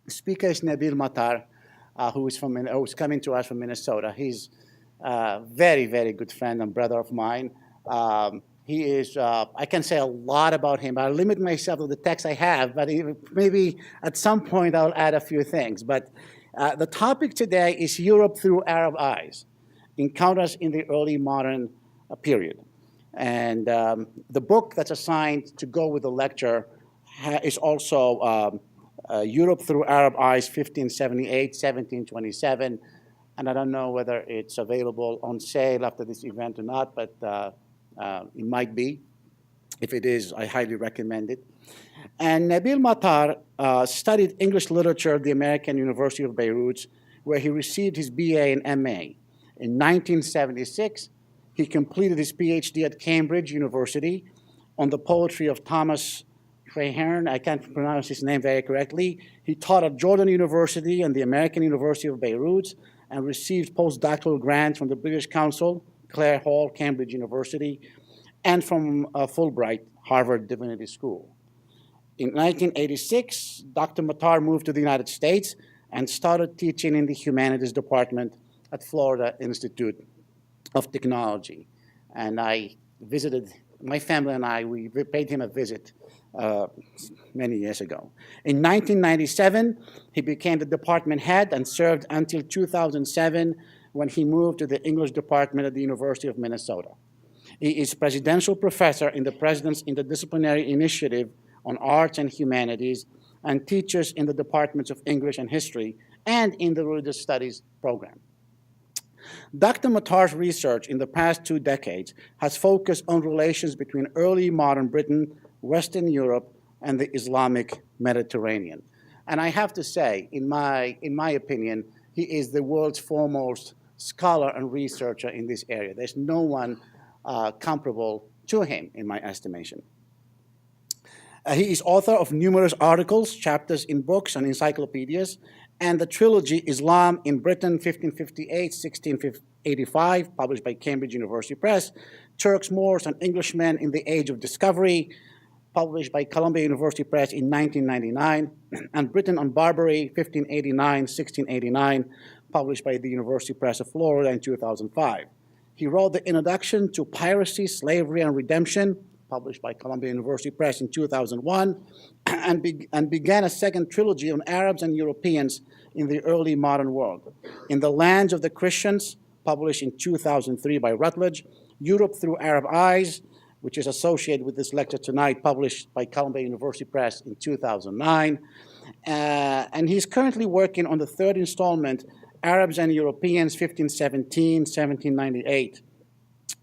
speaker is Nabil Matar, who's coming to us from Minnesota. He's a very, very good friend and brother of mine. He is, I can say a lot about him. I'll limit myself to the text I have, but maybe at some point I'll add a few things. But the topic today is Europe through Arab eyes, encounters in the early modern period. And the book that's assigned to go with the lecture is also Europe Through Arab Eyes, 1578, 1727. And I don't know whether it's available on sale after this event or not, but it might be. If it is, I highly recommend it. And Nabil Matar studied English literature at the American University of Beirut, where he received his BA and MA. In 1976, he completed his PhD at Cambridge University on the poetry of Thomas Traherne. I can't pronounce his name very correctly. He taught at Jordan University and the American University of Beirut and received postdoctoral grants from the British Council, Clare Hall, Cambridge University, and from Fulbright, Harvard Divinity School. In 1986, Dr. Matar moved to the United States and started teaching in the humanities department at Florida Institute of Technology. And I visited, my family and I, we paid him a visit many years ago. In 1997, he became the department head and served until 2007 when he moved to the English department at the University of Minnesota. He is presidential professor in the President's Interdisciplinary Initiative on Arts and Humanities and teaches in the departments of English and History and in the Religious Studies program. Dr. Matar's research in the past 2 decades has focused on relations between early modern Britain, Western Europe, and the Islamic Mediterranean. And I have to say, in my opinion, he is the world's foremost scholar and researcher in this area. There's no one comparable to him, in my estimation. He is author of numerous articles, chapters in books and encyclopedias, and the trilogy Islam in Britain, 1558-1685, published by Cambridge University Press, Turks, Moors, and Englishmen in the Age of Discovery, published by Columbia University Press in 1999, and Britain on Barbary, 1589-1689, published by the University Press of Florida in 2005. He wrote the introduction to Piracy, Slavery, and Redemption, published by Columbia University Press in 2001, and began a second trilogy on Arabs and Europeans in the early modern world. In the Lands of the Christians, published in 2003 by Routledge, Europe Through Arab Eyes, which is associated with this lecture tonight, published by Columbia University Press in 2009. And he's currently working on the third installment, Arabs and Europeans, 1517-1798.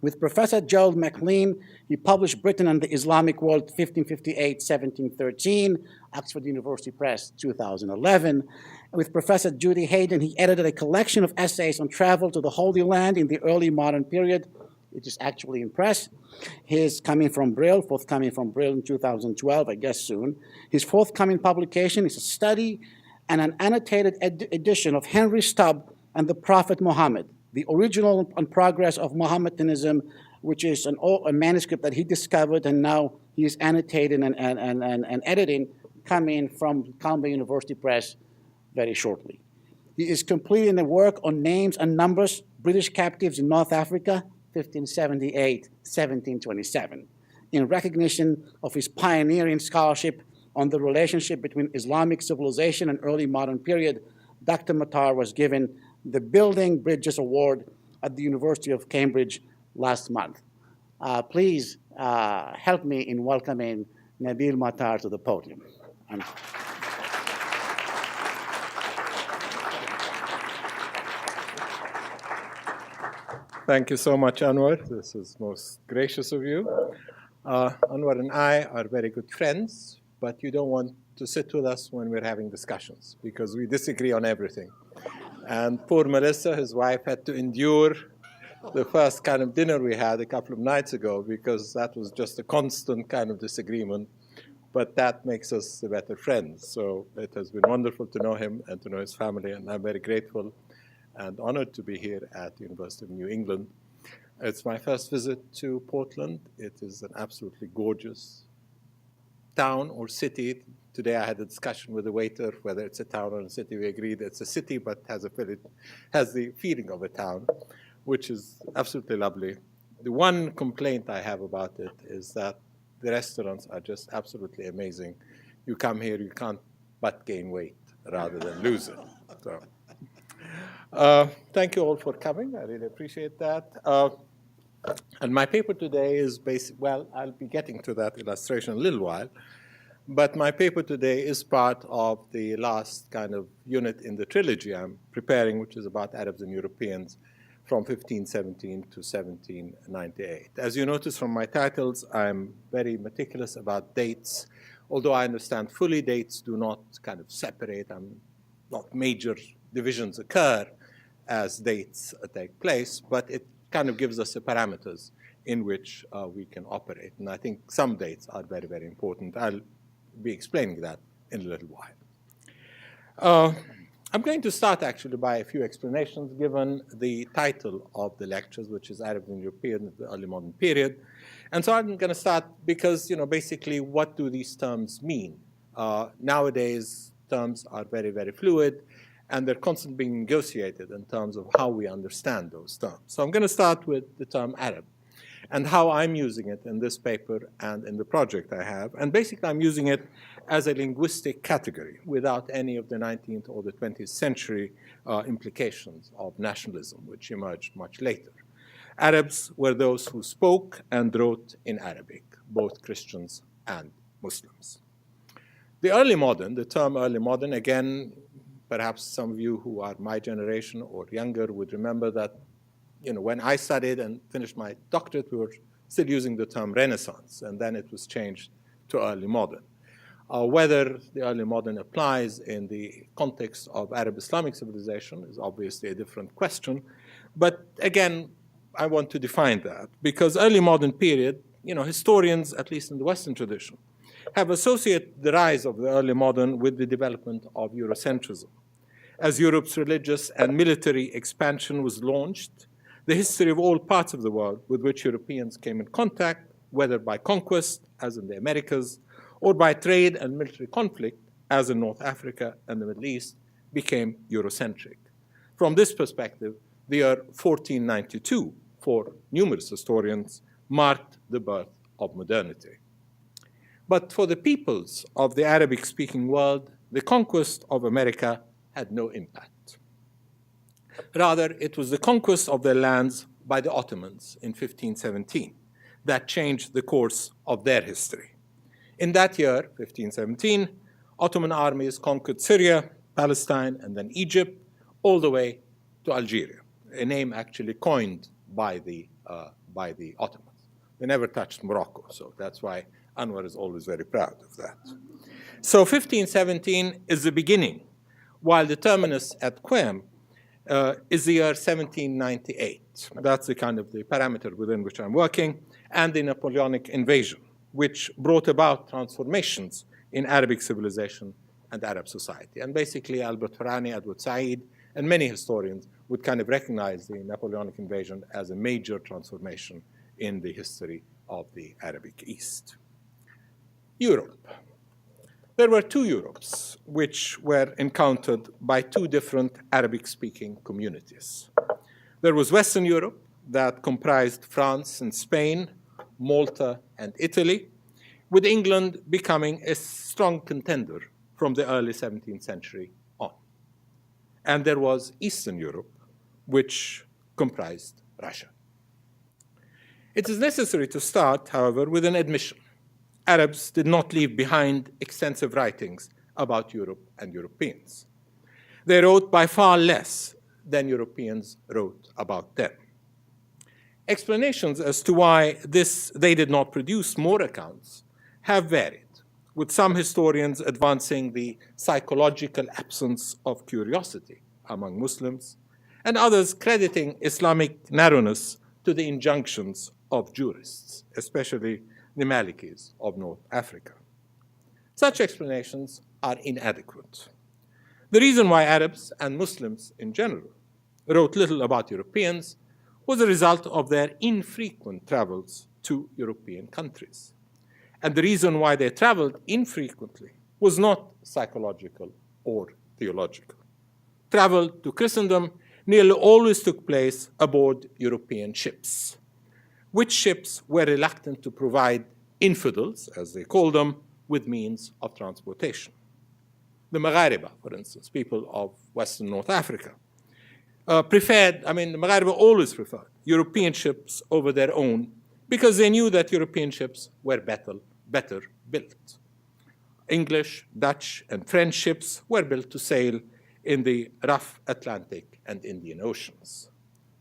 With Professor Gerald MacLean, he published Britain and the Islamic World, 1558-1713, Oxford University Press, 2011. With Professor Judy Hayden, he edited a collection of essays on travel to the Holy Land in the early modern period, which is actually in press. His forthcoming from Brill in 2012, I guess soon. His forthcoming publication is a study and an annotated edition of Henry Stubb and the Prophet Muhammad, the original and progress of Mohammedanism, which is a manuscript that he discovered, and now he is annotating and editing, coming from Columbia University Press very shortly. He is completing a work on names and numbers, British captives in North Africa, 1578-1727. In recognition of his pioneering scholarship on the relationship between Islamic civilization and early modern period, Dr. Matar was given the Building Bridges Award at the University of Cambridge last month. Please help me in welcoming Nabil Matar to the podium. Thank you so much, Anwar. This is most gracious of you. Anwar and I are very good friends, but you don't want to sit with us when we're having discussions because we disagree on everything. And poor Melissa, his wife, had to endure the first kind of dinner we had a couple of nights ago because that was just a constant kind of disagreement. But that makes us the better friends. So it has been wonderful to know him and to know his family, and I'm very grateful and honored to be here at the University of New England. It's my first visit to Portland. It is an absolutely gorgeous town or city. Today I had a discussion with the waiter whether it's a town or a city. We agreed it's a city, but has the feeling of a town, which is absolutely lovely. The one complaint I have about it is that the restaurants are just absolutely amazing. You come here, you can't but gain weight rather than lose it. So, thank you all for coming. I really appreciate that. And my paper today is well, I'll be getting to that illustration in a little while. But my paper today is part of the last kind of unit in the trilogy I'm preparing, which is about Arabs and Europeans from 1517 to 1798. As you notice from my titles, I'm very meticulous about dates. Although I understand fully dates do not kind of separate, not major divisions occur as dates take place, but it kind of gives us the parameters in which we can operate. And I think some dates are very, very important. I'll be explaining that in a little while. I'm going to start actually by a few explanations given the title of the lectures, which is Arab and European in the early modern period. And so I'm going to start because, basically what do these terms mean? Nowadays, terms are very, very fluid, and they're constantly being negotiated in terms of how we understand those terms. So I'm going to start with the term Arab and how I'm using it in this paper and in the project I have. And basically, I'm using it as a linguistic category without any of the 19th or the 20th century implications of nationalism, which emerged much later. Arabs were those who spoke and wrote in Arabic, both Christians and Muslims. The early modern, the term early modern, again, perhaps some of you who are my generation or younger would remember that when I studied and finished my doctorate, we were still using the term Renaissance, and then it was changed to early modern. Whether the early modern applies in the context of Arab Islamic civilization is obviously a different question. But again, I want to define that because early modern period, historians, at least in the Western tradition, have associated the rise of the early modern with the development of Eurocentrism. As Europe's religious and military expansion was launched, the history of all parts of the world with which Europeans came in contact, whether by conquest, as in the Americas, or by trade and military conflict, as in North Africa and the Middle East, became Eurocentric. From this perspective, the year 1492, for numerous historians, marked the birth of modernity. But for the peoples of the Arabic-speaking world, the conquest of America had no impact. Rather, it was the conquest of their lands by the Ottomans in 1517 that changed the course of their history. In that year, 1517, Ottoman armies conquered Syria, Palestine, and then Egypt, all the way to Algeria, a name actually coined by the Ottomans. They never touched Morocco, so that's why Anwar is always very proud of that. So 1517 is the beginning, while the terminus at Qem is the year 1798. That's the kind of the parameter within which I'm working, and the Napoleonic invasion, which brought about transformations in Arabic civilization and Arab society. And basically, Albert Farani, Edward Said, and many historians would kind of recognize the Napoleonic invasion as a major transformation in the history of the Arabic East. Europe. There were two Europes which were encountered by two different Arabic-speaking communities. There was Western Europe that comprised France and Spain, Malta and Italy, with England becoming a strong contender from the early 17th century on. And there was Eastern Europe, which comprised Russia. It is necessary to start, however, with an admission. Arabs did not leave behind extensive writings about Europe and Europeans. They wrote by far less than Europeans wrote about them. Explanations as to why they did not produce more accounts have varied, with some historians advancing the psychological absence of curiosity among Muslims, and others crediting Islamic narrowness to the injunctions of jurists, especially the Malikis of North Africa. Such explanations are inadequate. The reason why Arabs and Muslims in general wrote little about Europeans was a result of their infrequent travels to European countries. And the reason why they traveled infrequently was not psychological or theological. Travel to Christendom nearly always took place aboard European ships, which ships were reluctant to provide infidels, as they called them, with means of transportation. The Maghariba, for instance, people of Western North Africa, the Maghariba always preferred European ships over their own because they knew that European ships were better built. English, Dutch, and French ships were built to sail in the rough Atlantic and Indian Oceans.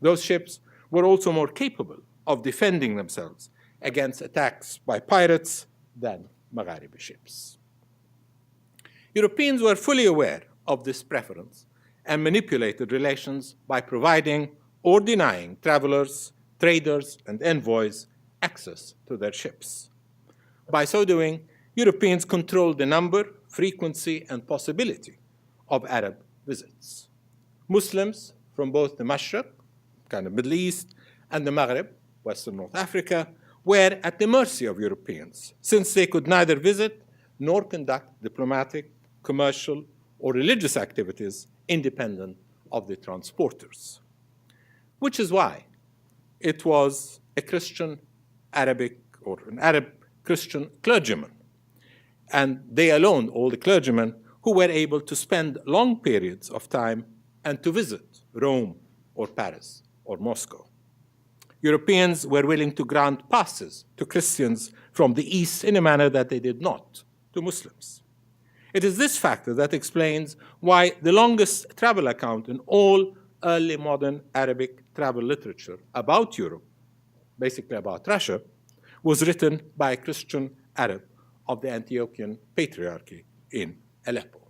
Those ships were also more capable of defending themselves against attacks by pirates than Magharibi ships. Europeans were fully aware of this preference and manipulated relations by providing or denying travelers, traders, and envoys access to their ships. By so doing, Europeans controlled the number, frequency, and possibility of Arab visits. Muslims from both the Mashriq, kind of Middle East, and the Maghreb, Western North Africa, were at the mercy of Europeans, since they could neither visit nor conduct diplomatic, commercial, or religious activities independent of the transporters. Which is why it was a Christian Arabic or an Arab Christian clergyman, and they alone, all the clergymen, who were able to spend long periods of time and to visit Rome or Paris or Moscow. Europeans were willing to grant passes to Christians from the East in a manner that they did not to Muslims. It is this factor that explains why the longest travel account in all early modern Arabic travel literature about Europe, basically about Russia, was written by a Christian Arab of the Antiochian Patriarchy in Aleppo.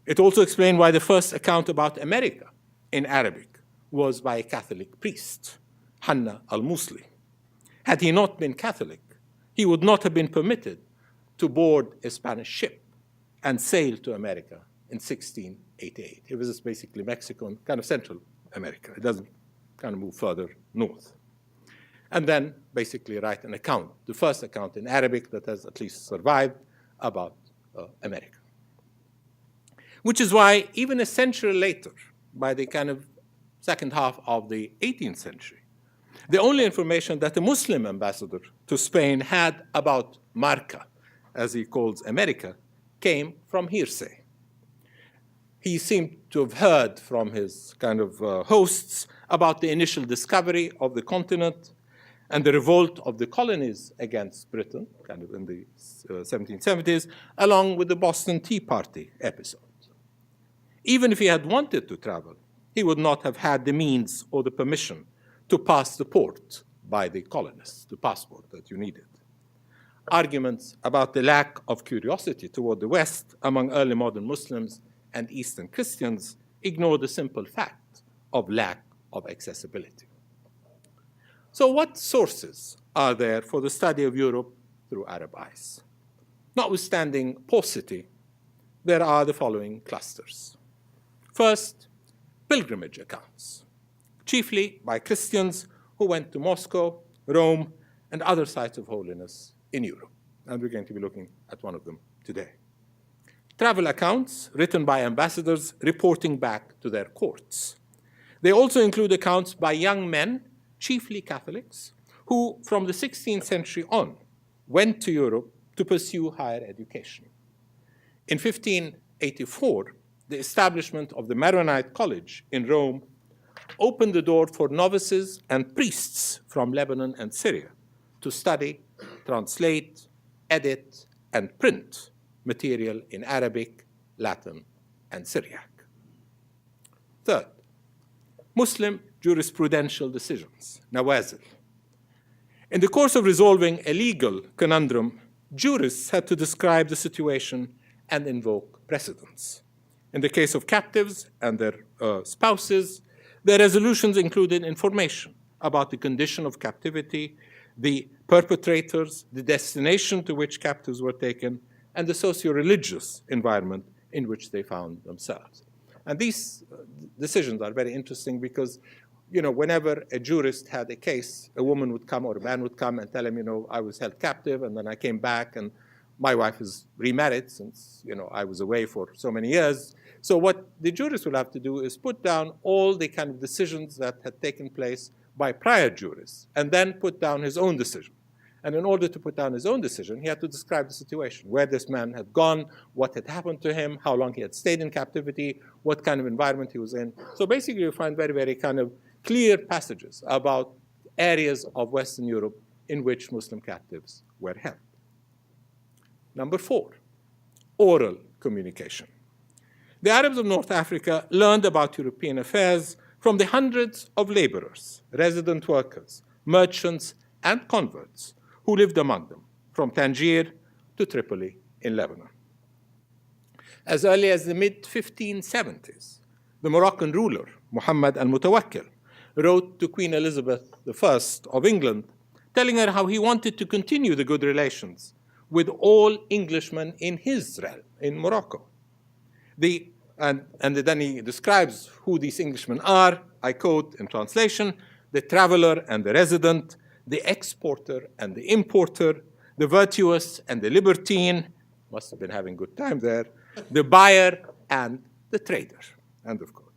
It also explained why the first account about America in Arabic was by a Catholic priest, Hanna al-Musli. Had he not been Catholic, he would not have been permitted to board a Spanish ship and sail to America in 1688. It was basically Mexico and kind of Central America. It doesn't kind of move further north. And then basically write an account, the first account in Arabic that has at least survived about America. Which is why even a century later, by the kind of second half of the 18th century, the only information that a Muslim ambassador to Spain had about Marca, as he calls America, came from hearsay. He seemed to have heard from his kind of hosts about the initial discovery of the continent and the revolt of the colonies against Britain, kind of in the 1770s, along with the Boston Tea Party episode. Even if he had wanted to travel, he would not have had the means or the permission to pass the port by the colonists, the passport that you needed. Arguments about the lack of curiosity toward the West among early modern Muslims and Eastern Christians ignore the simple fact of lack of accessibility. So what sources are there for the study of Europe through Arab eyes? Notwithstanding paucity, there are the following clusters. First, pilgrimage accounts, chiefly by Christians who went to Moscow, Rome, and other sites of holiness in Europe. And we're going to be looking at one of them today. Travel accounts written by ambassadors reporting back to their courts. They also include accounts by young men, chiefly Catholics, who from the 16th century on went to Europe to pursue higher education. In 1584, the establishment of the Maronite College in Rome opened the door for novices and priests from Lebanon and Syria to study, translate, edit, and print material in Arabic, Latin, and Syriac. Third, Muslim jurisprudential decisions, nawazil. In the course of resolving a legal conundrum, jurists had to describe the situation and invoke precedents. In the case of captives and their spouses, their resolutions included information about the condition of captivity, the perpetrators, the destination to which captives were taken, and the socio-religious environment in which they found themselves. And these decisions are very interesting because whenever a jurist had a case, a woman would come or a man would come and tell him, I was held captive and then I came back and my wife is remarried since, I was away for so many years. So what the jurist will have to do is put down all the kind of decisions that had taken place by prior jurists and then put down his own decision. And in order to put down his own decision, he had to describe the situation, where this man had gone, what had happened to him, how long he had stayed in captivity, what kind of environment he was in. So basically, you find very, very kind of clear passages about areas of Western Europe in which Muslim captives were held. Number 4, oral communication. The Arabs of North Africa learned about European affairs from the hundreds of laborers, resident workers, merchants, and converts who lived among them, from Tangier to Tripoli in Lebanon. As early as the mid-1570s, the Moroccan ruler, Muhammad al-Mutawakkil, wrote to Queen Elizabeth I of England, telling her how he wanted to continue the good relations with all Englishmen in his realm, in Morocco. And then he describes who these Englishmen are, I quote in translation, the traveler and the resident, the exporter and the importer, the virtuous and the libertine, must have been having good time there, the buyer and the trader, end of quote.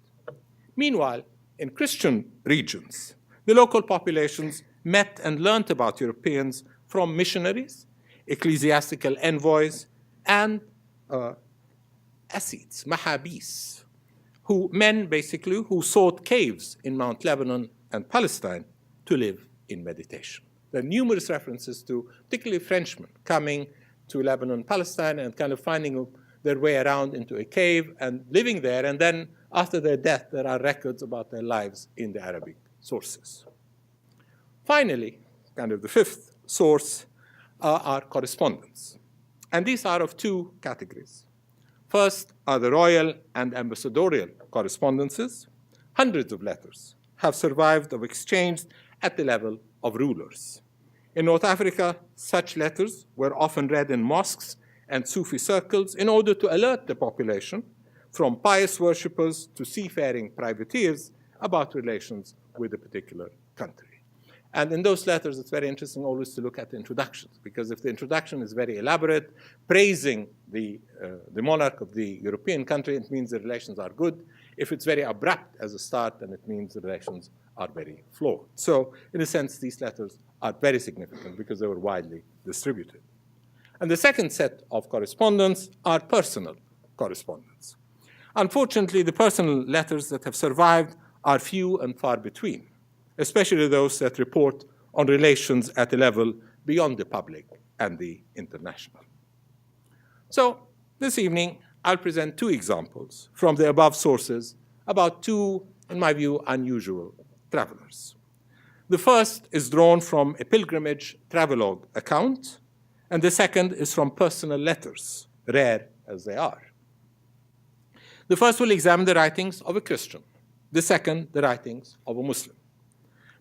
Meanwhile, in Christian regions, the local populations met and learned about Europeans from missionaries, ecclesiastical envoys, and ascets, mahabis, men basically who sought caves in Mount Lebanon and Palestine to live in meditation. There are numerous references to particularly Frenchmen coming to Lebanon, Palestine, and kind of finding their way around into a cave and living there. And then after their death, there are records about their lives in the Arabic sources. Finally, kind of the 5th source are correspondence. And these are of 2 categories. First are the royal and ambassadorial correspondences. Hundreds of letters have survived of exchange at the level of rulers. In North Africa, such letters were often read in mosques and Sufi circles in order to alert the population, from pious worshippers to seafaring privateers, about relations with a particular country. And in those letters, it's very interesting always to look at the introductions, because if the introduction is very elaborate, praising the monarch of the European country, it means the relations are good. If it's very abrupt as a start, then it means the relations are very flawed. So in a sense, these letters are very significant because they were widely distributed. And the second set of correspondence are personal correspondence. Unfortunately, the personal letters that have survived are few and far between, especially those that report on relations at a level beyond the public and the international. So this evening, I'll present 2 examples from the above sources about 2, in my view, unusual travelers. The first is drawn from a pilgrimage travelogue account, and the second is from personal letters, rare as they are. The first will examine the writings of a Christian, the second, the writings of a Muslim.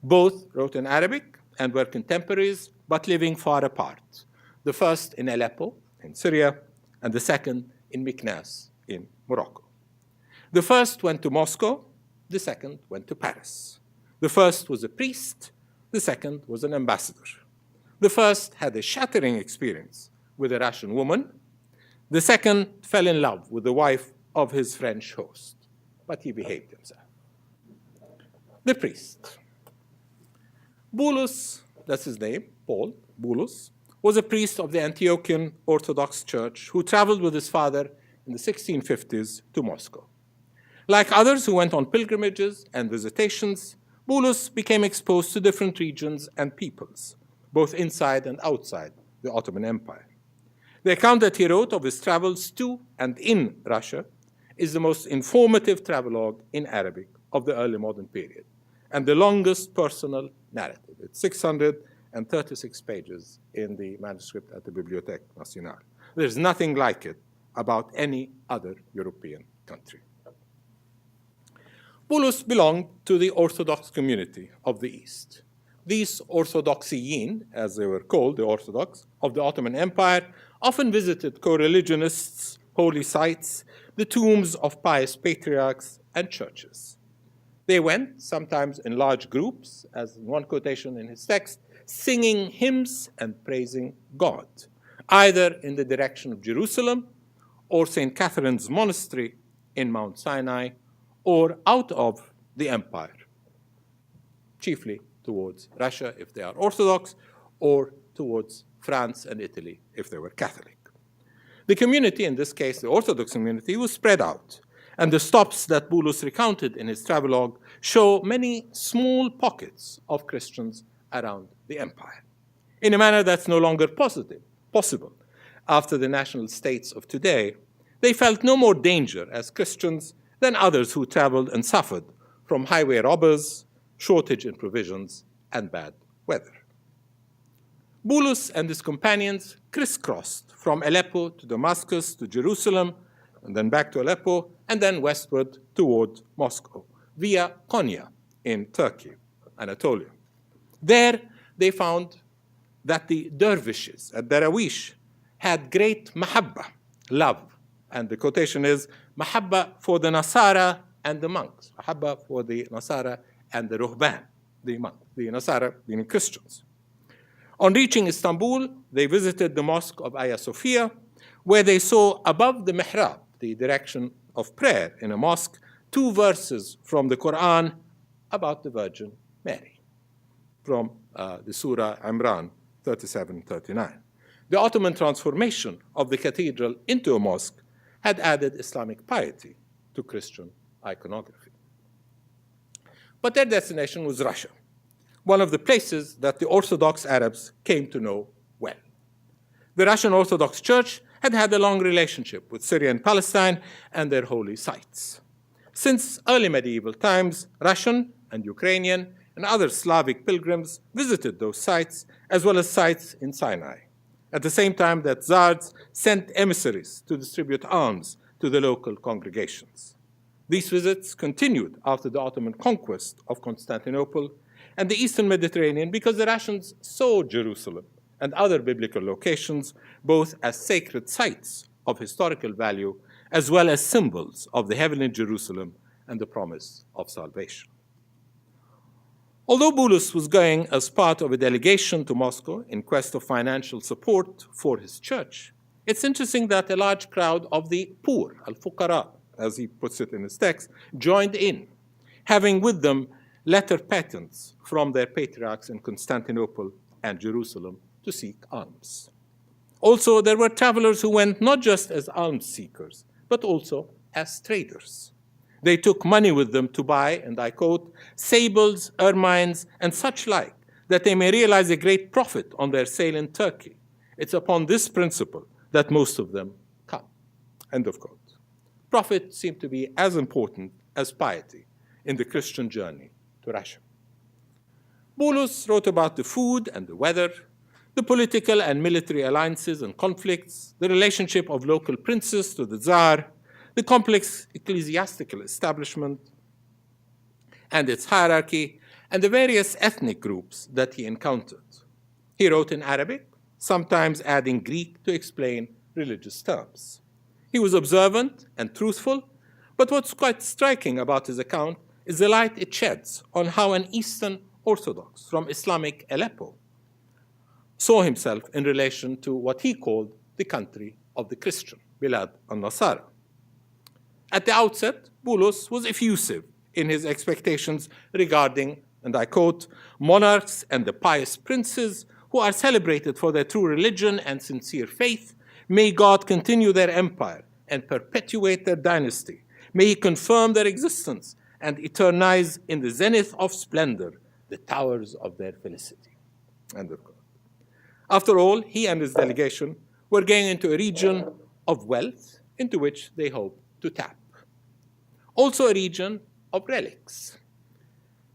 Both wrote in Arabic and were contemporaries, but living far apart. The first in Aleppo, in Syria, and the second in Meknes, in Morocco. The first went to Moscow, the second went to Paris. The first was a priest, the second was an ambassador. The first had a shattering experience with a Russian woman. The second fell in love with the wife of his French host, but he behaved himself. The priest. Bulus, that's his name, Paul Bulus, was a priest of the Antiochian Orthodox Church who traveled with his father in the 1650s to Moscow. Like others who went on pilgrimages and visitations, Bulus became exposed to different regions and peoples, both inside and outside the Ottoman Empire. The account that he wrote of his travels to and in Russia is the most informative travelogue in Arabic of the early modern period, and the longest personal narrative. It's 636 pages in the manuscript at the Bibliothèque Nationale. There's nothing like it about any other European country. Bulus belonged to the Orthodox community of the East. These Orthodoxiyin, as they were called, the Orthodox of the Ottoman Empire, often visited co-religionists, holy sites, the tombs of pious patriarchs, and churches. They went, sometimes in large groups, as in one quotation in his text, singing hymns and praising God, either in the direction of Jerusalem or St. Catherine's Monastery in Mount Sinai, or out of the empire, chiefly towards Russia if they are Orthodox, or towards France and Italy if they were Catholic. The community, in this case the Orthodox community, was spread out, and the stops that Boulos recounted in his travelogue show many small pockets of Christians around the empire, in a manner that's no longer possible. After the national states of today, they felt no more danger as Christians than others who traveled and suffered from highway robbers, shortage in provisions, and bad weather. Boulos and his companions crisscrossed from Aleppo to Damascus to Jerusalem, and then back to Aleppo, and then westward toward Moscow, via Konya in Turkey, Anatolia. There they found that the dervishes at Darawish had great mahabba, love. And the quotation is, mahabba for the Nasara and the monks, mahabba for the Nasara and the Ruhban, the monks, the Nasara being Christians. On reaching Istanbul, they visited the mosque of Hagia Sophia, where they saw above the mihrab, the direction of prayer in a mosque, 2 verses from the Quran about the Virgin Mary, from the Surah Imran 37-39. The Ottoman transformation of the cathedral into a mosque had added Islamic piety to Christian iconography. But their destination was Russia, one of the places that the Orthodox Arabs came to know well. The Russian Orthodox Church had had a long relationship with Syria and Palestine and their holy sites. Since early medieval times, Russian and Ukrainian and other Slavic pilgrims visited those sites, as well as sites in Sinai, at the same time that Tsars sent emissaries to distribute alms to the local congregations. These visits continued after the Ottoman conquest of Constantinople and the Eastern Mediterranean because the Russians saw Jerusalem and other biblical locations both as sacred sites of historical value as well as symbols of the heavenly Jerusalem and the promise of salvation. Although Boulos was going as part of a delegation to Moscow in quest of financial support for his church, it's interesting that a large crowd of the poor, al-fuqara, as he puts it in his text, joined in, having with them letter patents from their patriarchs in Constantinople and Jerusalem to seek alms. Also, there were travelers who went not just as alms seekers, but also as traders. They took money with them to buy, and I quote, sables, ermines, and such like, that they may realize a great profit on their sale in Turkey. It's upon this principle that most of them come. End of quote. Profit seemed to be as important as piety in the Christian journey to Russia. Boulos wrote about the food and the weather, the political and military alliances and conflicts, the relationship of local princes to the Tsar, the complex ecclesiastical establishment and its hierarchy, and the various ethnic groups that he encountered. He wrote in Arabic, sometimes adding Greek to explain religious terms. He was observant and truthful, but what's quite striking about his account is the light it sheds on how an Eastern Orthodox from Islamic Aleppo saw himself in relation to what he called the country of the Christian, Bilad al-Nasara. At the outset, Boulos was effusive in his expectations regarding, and I quote, monarchs and the pious princes who are celebrated for their true religion and sincere faith. May God continue their empire and perpetuate their dynasty. May he confirm their existence and eternize in the zenith of splendor the towers of their felicity. End of quote. After all, he and his delegation were going into a region of wealth into which they hoped to tap. Also a region of relics.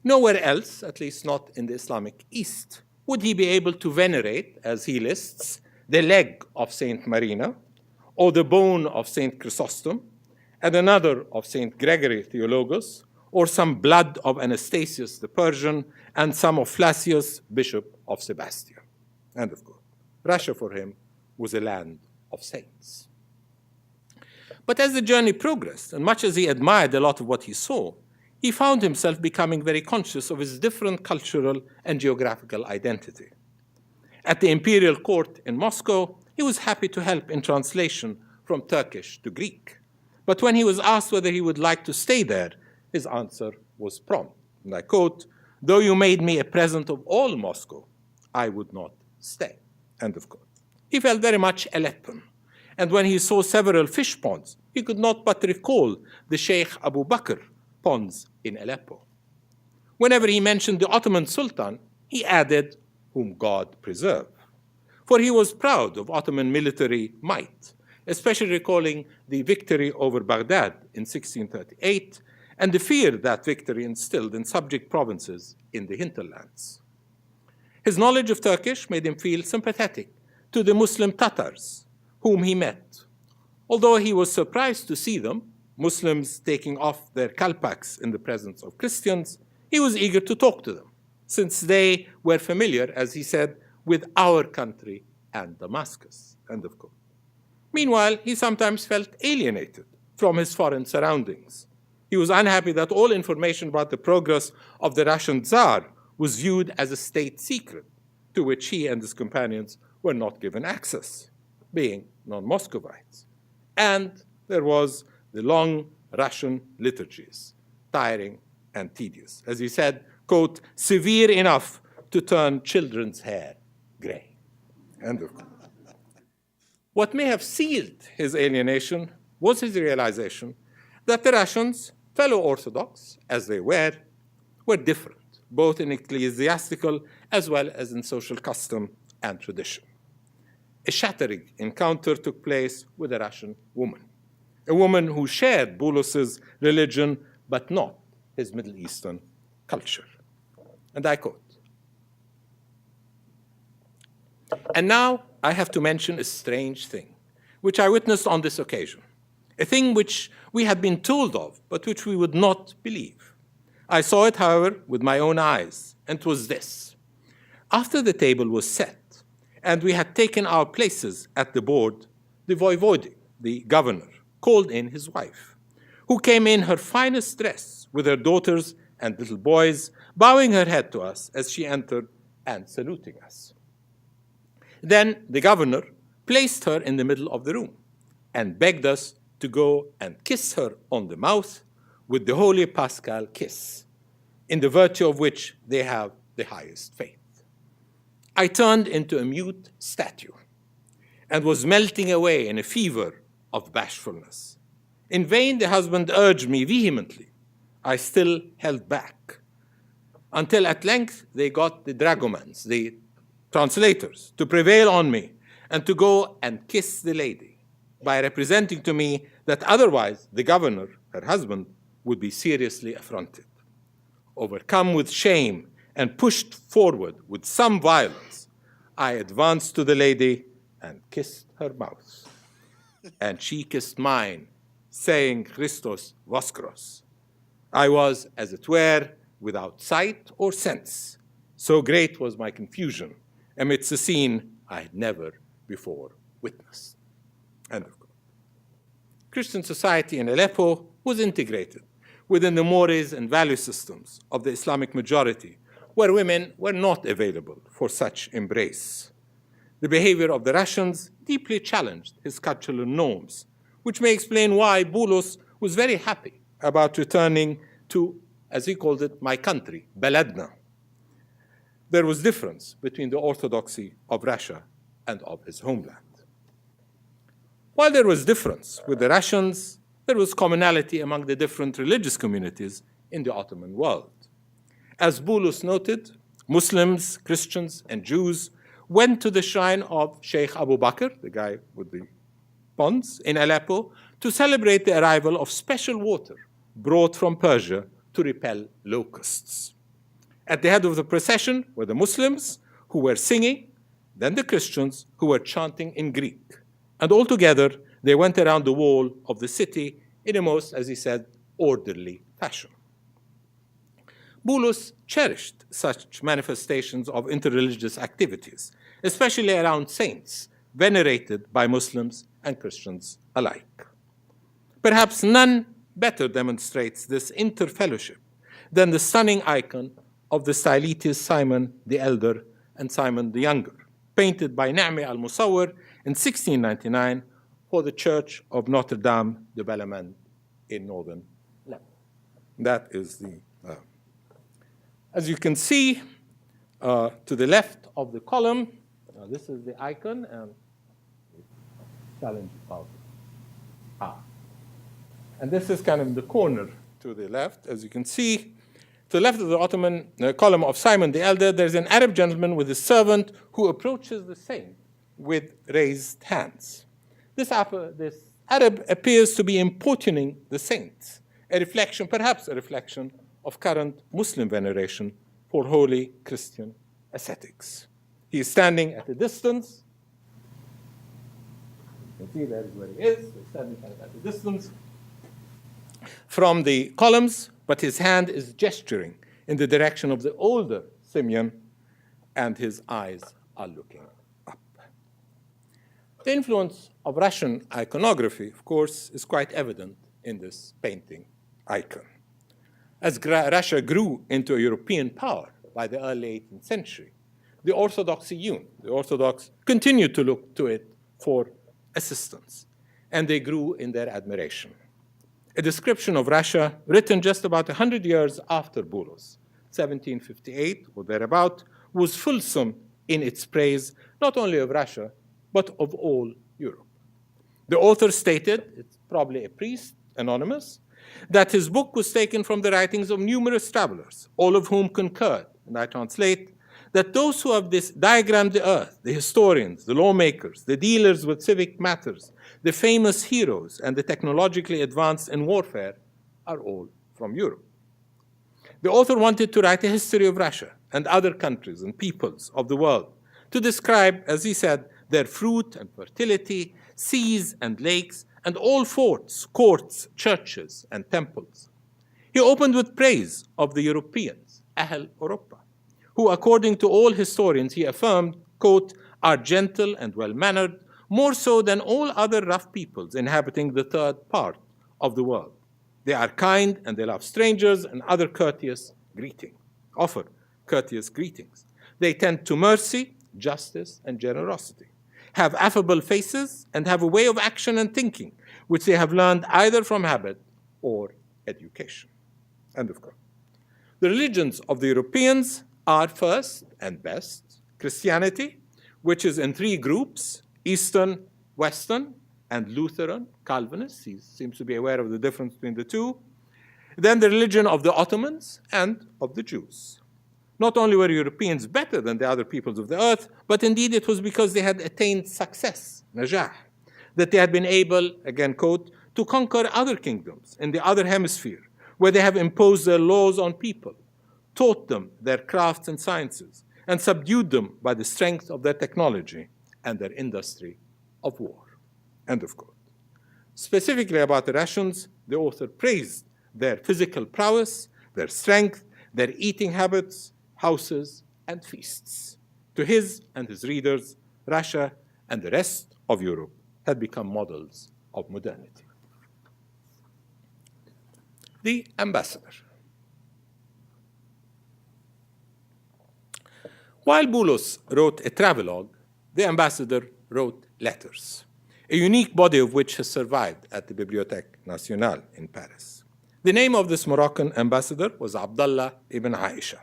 Nowhere else, at least not in the Islamic East, would he be able to venerate, as he lists, the leg of Saint Marina, or the bone of Saint Chrysostom, and another of Saint Gregory Theologus, or some blood of Anastasius the Persian, and some of Flacius, bishop of Sebastia. End of quote. Russia for him was a land of saints. But as the journey progressed, and much as he admired a lot of what he saw, he found himself becoming very conscious of his different cultural and geographical identity. At the imperial court in Moscow, he was happy to help in translation from Turkish to Greek. But when he was asked whether he would like to stay there, his answer was prompt. And I quote, "Though you made me a present of all Moscow, I would not stay." End of quote. He felt very much Aleppan. And when he saw several fish ponds, he could not but recall the Sheikh Abu Bakr ponds in Aleppo. Whenever he mentioned the Ottoman Sultan, he added, "whom God preserve." For he was proud of Ottoman military might, especially recalling the victory over Baghdad in 1638 and the fear that victory instilled in subject provinces in the hinterlands. His knowledge of Turkish made him feel sympathetic to the Muslim Tatars, whom he met. Although he was surprised to see them, Muslims taking off their kalpaks in the presence of Christians, he was eager to talk to them, since they were familiar, as he said, with our country and Damascus. End of quote. Meanwhile, he sometimes felt alienated from his foreign surroundings. He was unhappy that all information about the progress of the Russian Tsar was viewed as a state secret, to which he and his companions were not given access, being non-Muscovites. And there was the long Russian liturgies, tiring and tedious. As he said, quote, "severe enough to turn children's hair gray." End of quote. What may have sealed his alienation was his realization that the Russians, fellow Orthodox as they were different, both in ecclesiastical as well as in social custom and tradition. A shattering encounter took place with a Russian woman, a woman who shared Bulus's religion but not his Middle Eastern culture. And I quote, "And now I have to mention a strange thing, which I witnessed on this occasion, a thing which we had been told of, but which we would not believe. I saw it, however, with my own eyes, and it was this. After the table was set, and we had taken our places at the board, the voivode, the governor, called in his wife, who came in her finest dress with her daughters and little boys, bowing her head to us as she entered and saluting us. Then the governor placed her in the middle of the room and begged us to go and kiss her on the mouth with the holy Paschal kiss, in the virtue of which they have the highest faith. I turned into a mute statue and was melting away in a fever of bashfulness. In vain the husband urged me vehemently. I still held back, until at length they got the dragomans, the translators, to prevail on me and to go and kiss the lady, by representing to me that otherwise the governor, her husband, would be seriously affronted. Overcome with shame and pushed forward with some violence, I advanced to the lady and kissed her mouth. And she kissed mine, saying, Christos Voskros. I was, as it were, without sight or sense. So great was my confusion amidst a scene I had never before witnessed. End of quote. Christian society in Aleppo was integrated within the mores and value systems of the Islamic majority, where women were not available for such embrace. The behavior of the Russians deeply challenged his cultural norms, which may explain why Bulus was very happy about returning to, as he called it, my country, Baladna. There was difference between the orthodoxy of Russia and of his homeland. While there was difference with the Russians, there was commonality among the different religious communities in the Ottoman world. As Bulus noted, Muslims, Christians, and Jews went to the shrine of Sheikh Abu Bakr, the guy with the ponds, in Aleppo, to celebrate the arrival of special water brought from Persia to repel locusts. At the head of the procession were the Muslims, who were singing, then the Christians, who were chanting in Greek. And all together, they went around the wall of the city in a most, as he said, orderly fashion. Bulus cherished such manifestations of interreligious activities, especially around saints venerated by Muslims and Christians alike. Perhaps none better demonstrates this interfellowship than the stunning icon of the stylites Simon the Elder and Simon the Younger, painted by Na'mi al-Musawwir in 1699 for the Church of Notre Dame de Bellarmine in northern Lebanon. That is the, as you can see, to the left of the column, this is the icon, and challenge about and this is kind of in the corner to the left, as you can see. To the left of the Ottoman column of Simon the Elder, there's an Arab gentleman with his servant who approaches the saint with raised hands. This Arab appears to be importuning the saints, a reflection, perhaps a reflection, of current Muslim veneration for holy Christian ascetics. He is standing at a distance. You can see there is where he is. He's standing kind of at a distance from the columns, but his hand is gesturing in the direction of the older Simeon, and his eyes are looking up. The influence of Russian iconography, of course, is quite evident in this painting icon. As Russia grew into a European power by the early 18th century, the Orthodox continued to look to it for assistance, and they grew in their admiration. A description of Russia written just about 100 years after Boulos, 1758 or thereabout, was fulsome in its praise not only of Russia, but of all Europe. The author stated, it's probably a priest, anonymous, that his book was taken from the writings of numerous travelers, all of whom concurred, and I translate, that those who have diagrammed the earth, the historians, the lawmakers, the dealers with civic matters, the famous heroes, and the technologically advanced in warfare are all from Europe. The author wanted to write a history of Russia and other countries and peoples of the world to describe, as he said, their fruit and fertility, seas and lakes, and all forts, courts, churches, and temples. He opened with praise of the Europeans, Ahl Europa, who, according to all historians, he affirmed, quote, are gentle and well-mannered, more so than all other rough peoples inhabiting the third part of the world. They are kind and they love strangers and offer courteous greetings. They tend to mercy, justice, and generosity, have affable faces, and have a way of action and thinking, which they have learned either from habit or education. End of quote. The religions of the Europeans are first and best Christianity, which is in three groups, Eastern, Western, and Lutheran, Calvinist. He seems to be aware of the difference between the two. Then the religion of the Ottomans and of the Jews. Not only were Europeans better than the other peoples of the earth, but indeed it was because they had attained success, najah, that they had been able, again quote, to conquer other kingdoms in the other hemisphere, where they have imposed their laws on people, taught them their crafts and sciences, and subdued them by the strength of their technology and their industry of war. End of quote. Specifically about the Russians, the author praised their physical prowess, their strength, their eating habits, houses, and feasts. To his and his readers, Russia and the rest of Europe had become models of modernity. The ambassador. While Boulos wrote a travelogue, the ambassador wrote letters, a unique body of which has survived at the Bibliothèque Nationale in Paris. The name of this Moroccan ambassador was Abdallah ibn Aisha,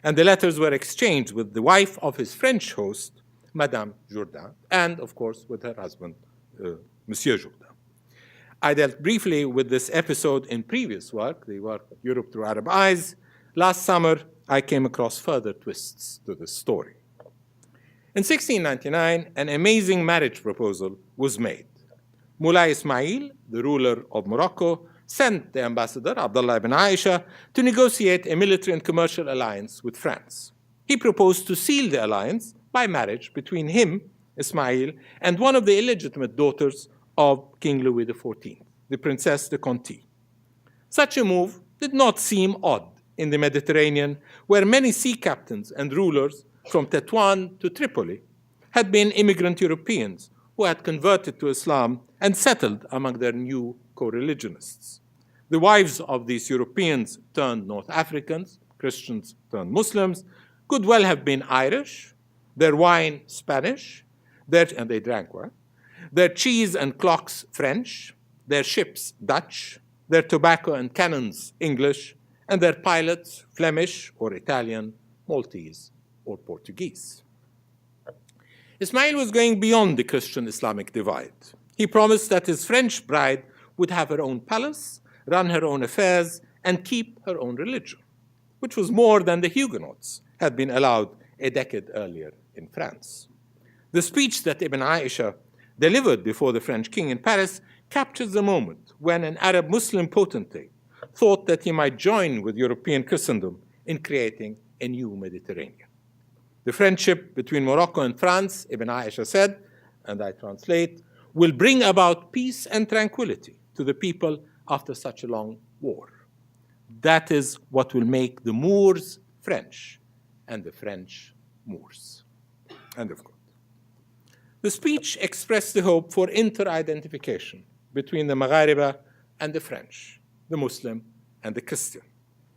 and the letters were exchanged with the wife of his French host, Madame Jourdain, and, of course, with her husband, Monsieur Jourdain. I dealt briefly with this episode in previous work, the work Europe Through Arab Eyes. Last summer, I came across further twists to this story. In 1699, an amazing marriage proposal was made. Moulay Ismail, the ruler of Morocco, sent the ambassador, Abdullah ibn Aisha, to negotiate a military and commercial alliance with France. He proposed to seal the alliance by marriage between him, Ismail, and one of the illegitimate daughters of King Louis XIV, the Princess de Conti. Such a move did not seem odd in the Mediterranean, where many sea captains and rulers from Tetuan to Tripoli had been immigrant Europeans who had converted to Islam and settled among their new co-religionists. The wives of these Europeans turned North Africans, Christians turned Muslims, could well have been Irish, their wine Spanish, and they drank wine, their cheese and clocks French, their ships Dutch, their tobacco and cannons English, and their pilots Flemish or Italian, Maltese or Portuguese. Ismail was going beyond the Christian-Islamic divide. He promised that his French bride would have her own palace, run her own affairs, and keep her own religion, which was more than the Huguenots had been allowed a decade earlier in France. The speech that Ibn Aisha delivered before the French king in Paris captures the moment when an Arab Muslim potentate thought that he might join with European Christendom in creating a new Mediterranean. The friendship between Morocco and France, Ibn Aisha said, and I translate, will bring about peace and tranquility to the people after such a long war. That is what will make the Moors French and the French Moors. End of quote. The speech expressed the hope for inter-identification between the Maghariba and the French, the Muslim and the Christian,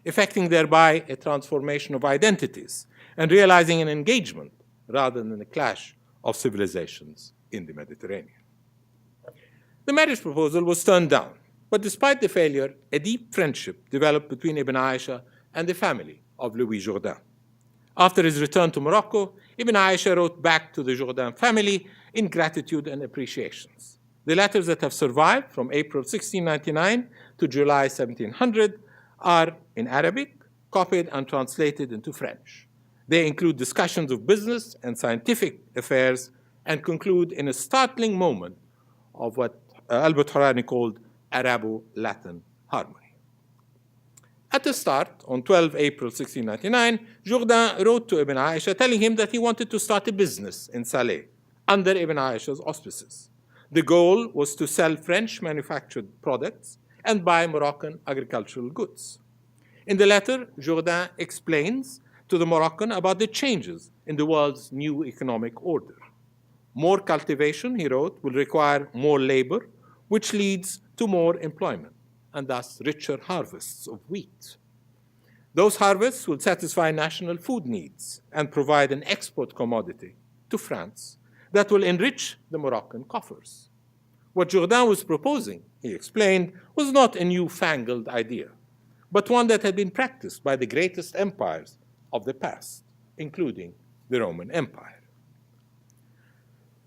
effecting thereby a transformation of identities and realizing an engagement rather than a clash of civilizations in the Mediterranean. The marriage proposal was turned down, but despite the failure, a deep friendship developed between Ibn Aisha and the family of Louis Jourdain. After his return to Morocco, Ibn Aisha wrote back to the Jourdain family in gratitude and appreciations. The letters that have survived from April 1699 to July 1700 are in Arabic, copied and translated into French. They include discussions of business and scientific affairs and conclude in a startling moment of what Albert Harani called Arabo-Latin harmony. At the start, on 12 April 1699, Jourdain wrote to Ibn Aisha telling him that he wanted to start a business in Salé under Ibn Aisha's auspices. The goal was to sell French manufactured products and buy Moroccan agricultural goods. In the letter, Jourdain explains to the Moroccan about the changes in the world's new economic order. More cultivation, he wrote, will require more labor, which leads to more employment, and thus richer harvests of wheat. Those harvests will satisfy national food needs and provide an export commodity to France that will enrich the Moroccan coffers. What Jourdain was proposing, he explained, was not a newfangled idea, but one that had been practiced by the greatest empires of the past, including the Roman Empire.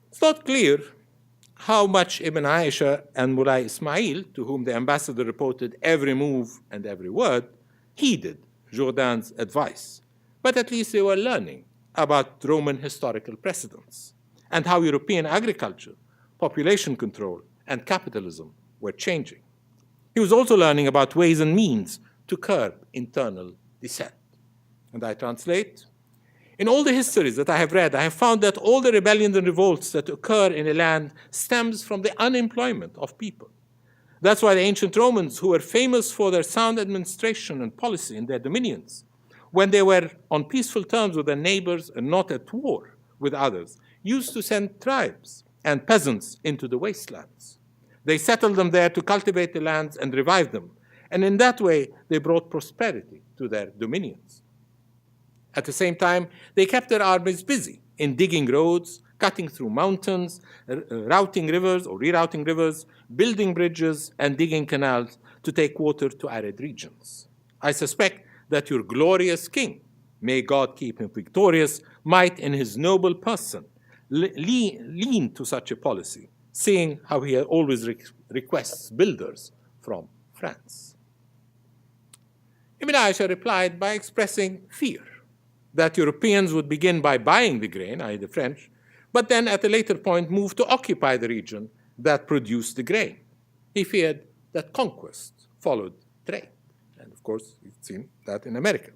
It's not clear how much Ibn Aisha and Mulai Ismail, to whom the ambassador reported every move and every word, heeded Jourdain's advice, but at least they were learning about Roman historical precedents and how European agriculture, population control, and capitalism were changing. He was also learning about ways and means to curb internal dissent. And I translate, in all the histories that I have read, I have found that all the rebellions and revolts that occur in a land stems from the unemployment of people. That's why the ancient Romans, who were famous for their sound administration and policy in their dominions, when they were on peaceful terms with their neighbors and not at war with others, used to send tribes and peasants into the wastelands. They settled them there to cultivate the lands and revive them, and in that way they brought prosperity to their dominions. At the same time, they kept their armies busy in digging roads, cutting through mountains, routing rivers or rerouting rivers, building bridges, and digging canals to take water to arid regions. I suspect that your glorious king, may God keep him victorious, might in his noble person lean to such a policy, seeing how he always requests builders from France. Ibn Aisha replied by expressing fear that Europeans would begin by buying the grain, i.e. the French, but then at a later point move to occupy the region that produced the grain. He feared that conquest followed trade. And of course, you've seen that in America.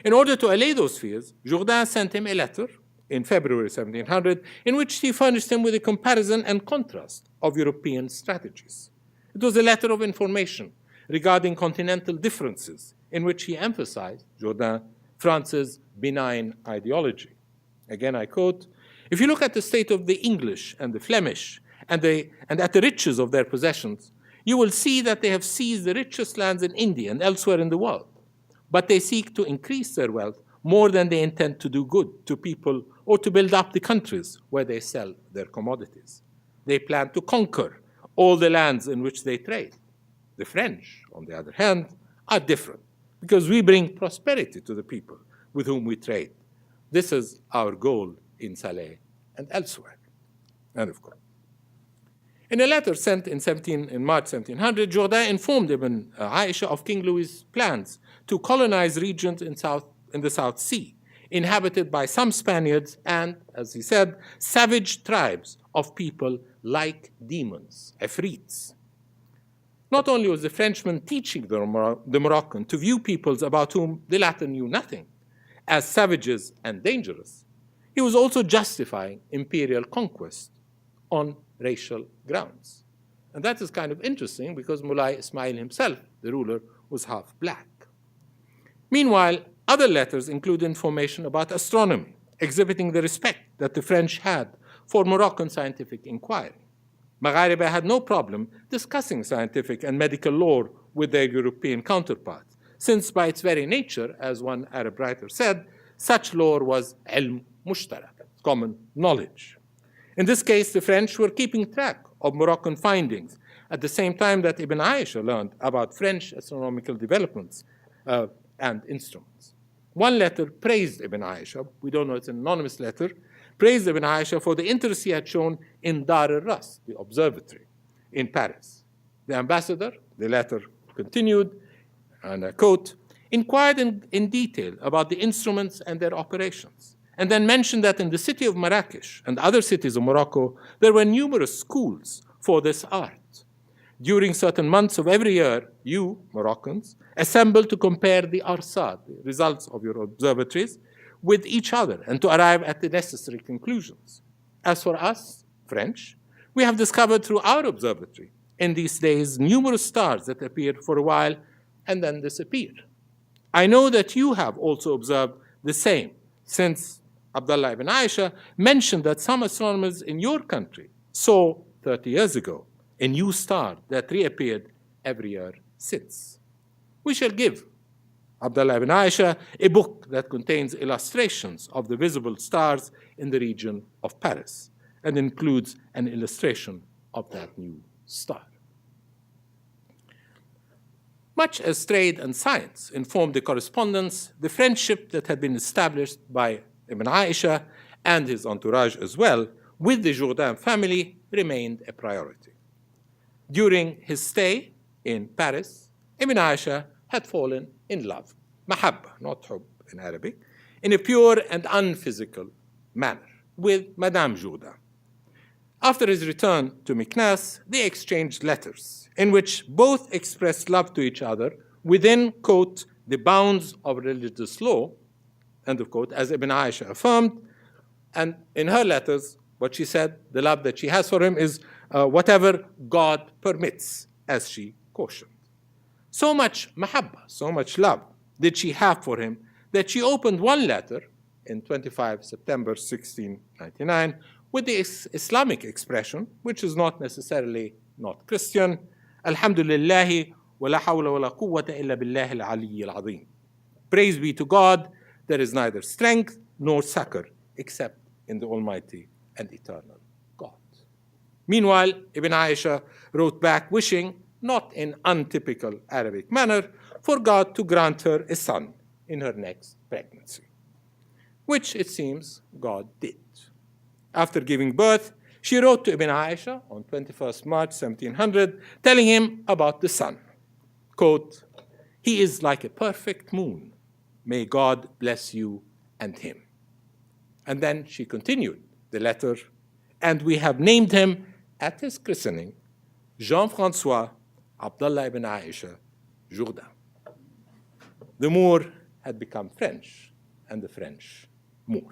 In order to allay those fears, Jourdain sent him a letter in February 1700 in which he furnished him with a comparison and contrast of European strategies. It was a letter of information regarding continental differences in which he emphasized, Jourdain, France's benign ideology. Again, I quote, if you look at the state of the English and the Flemish and at the riches of their possessions, you will see that they have seized the richest lands in India and elsewhere in the world. But they seek to increase their wealth more than they intend to do good to people or to build up the countries where they sell their commodities. They plan to conquer all the lands in which they trade. The French, on the other hand, are different because we bring prosperity to the people with whom we trade. This is our goal in Saleh and elsewhere. End of quote. In a letter sent in March 1700, Jourdain informed Ibn Aisha of King Louis's plans to colonize regions in the South Sea, inhabited by some Spaniards and, as he said, savage tribes of people like demons, afrits. Not only was the Frenchman teaching the Moroccan to view peoples about whom the latter knew nothing as savages and dangerous, he was also justifying imperial conquest on racial grounds. And that is kind of interesting because Mulai Ismail himself, the ruler, was half black. Meanwhile, other letters include information about astronomy, exhibiting the respect that the French had for Moroccan scientific inquiry. Maghariba had no problem discussing scientific and medical lore with their European counterparts, since by its very nature, as one Arab writer said, such lore was ilm mushtarak, common knowledge. In this case, the French were keeping track of Moroccan findings at the same time that Ibn Aisha learned about French astronomical developments and instruments. One letter praised Ibn Aisha, we don't know, it's an anonymous letter, praised Ibn Aisha for the interest he had shown in Dar al-Ras, the observatory in Paris. The ambassador, the letter continued, and I quote, inquired in detail about the instruments and their operations, and then mentioned that in the city of Marrakesh and other cities of Morocco, there were numerous schools for this art. During certain months of every year, you, Moroccans, assemble to compare the arsad, the results of your observatories, with each other and to arrive at the necessary conclusions. As for us, French, we have discovered through our observatory in these days numerous stars that appear for a while and then disappear. I know that you have also observed the same, since Abdullah ibn Aisha mentioned that some astronomers in your country saw 30 years ago a new star that reappeared every year since. We shall give Abdullah ibn Aisha a book that contains illustrations of the visible stars in the region of Paris and includes an illustration of that new star. Much as trade and science informed the correspondence, the friendship that had been established by Ibn Aisha and his entourage as well with the Jourdain family remained a priority. During his stay in Paris, Ibn Aisha had fallen in love, mahabba, not hub in Arabic, in a pure and unphysical manner with Madame Jourdain. After his return to Meknès, they exchanged letters in which both expressed love to each other within, quote, the bounds of religious law, end of quote, as Ibn Aisha affirmed. And in her letters, what she said, the love that she has for him is whatever God permits, as she cautioned. So much mahabba, so much love did she have for him that she opened one letter in 25 September 1699 with the Islamic expression, which is not necessarily not Christian, Alhamdulillahi wa la hawla wa la quwwata illa billahi al-aliyyil azim. Praise be to God, there is neither strength nor succor except in the Almighty and Eternal God. Meanwhile, Ibn Aisha wrote back wishing, not in untypical Arabic manner, for God to grant her a son in her next pregnancy, which it seems God did. After giving birth, she wrote to Ibn Aisha on 21st March 1700, telling him about the son. Quote, he is like a perfect moon. May God bless you and him. And then she continued the letter, and we have named him at his christening, Jean-François Abdullah ibn Aisha Jourdain. The Moor had become French, and the French Moor.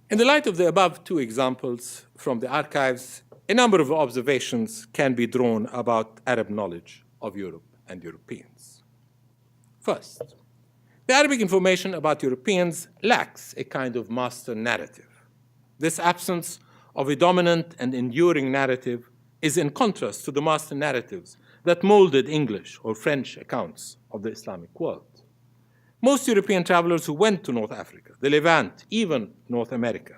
In the light of the above two examples from the archives, a number of observations can be drawn about Arab knowledge of Europe and Europeans. First, the Arabic information about Europeans lacks a kind of master narrative. This absence of a dominant and enduring narrative is in contrast to the master narratives that molded English or French accounts of the Islamic world. Most European travelers who went to North Africa, the Levant, even North America,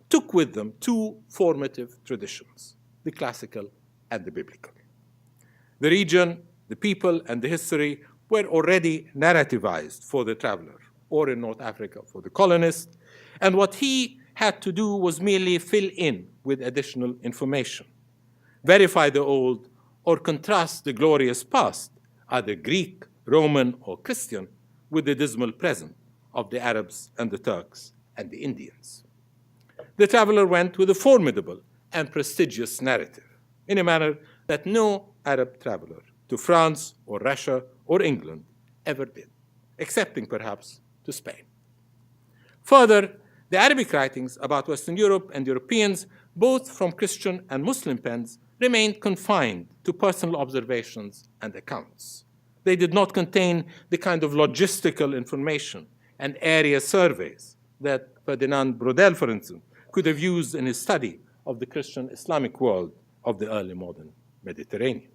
took with them two formative traditions, the classical and the biblical. The region, the people, and the history were already narrativized for the traveler, or in North Africa for the colonist, and what he had to do was merely fill in with additional information, verify the old, or contrast the glorious past, either Greek, Roman, or Christian, with the dismal present of the Arabs and the Turks and the Indians. The traveler went with a formidable and prestigious narrative, in a manner that no Arab traveler to France or Russia or England ever did, excepting perhaps to Spain. Further, the Arabic writings about Western Europe and Europeans, both from Christian and Muslim pens, remained confined to personal observations and accounts. They did not contain the kind of logistical information and area surveys that Ferdinand Brodel, for instance, could have used in his study of the Christian Islamic world of the early modern Mediterranean.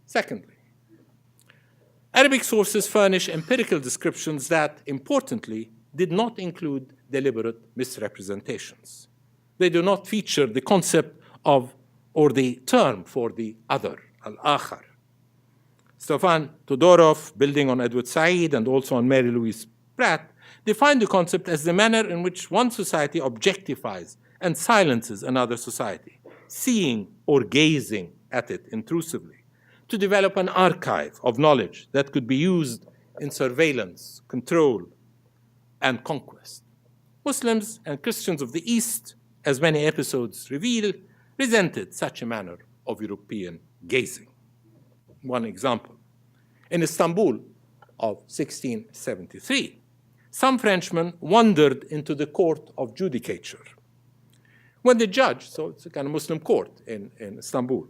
Secondly, Arabic sources furnish empirical descriptions that, importantly, did not include deliberate misrepresentations. They do not feature the concept of or the term for the other, al-akhar. Stefan Todorov, building on Edward Said and also on Mary Louise Pratt, defined the concept as the manner in which one society objectifies and silences another society, seeing or gazing at it intrusively, to develop an archive of knowledge that could be used in surveillance, control, and conquest. Muslims and Christians of the East, as many episodes reveal, resented such a manner of European gazing. One example. In Istanbul of 1673, some Frenchmen wandered into the court of judicature. When the judge, so it's a kind of Muslim court in Istanbul,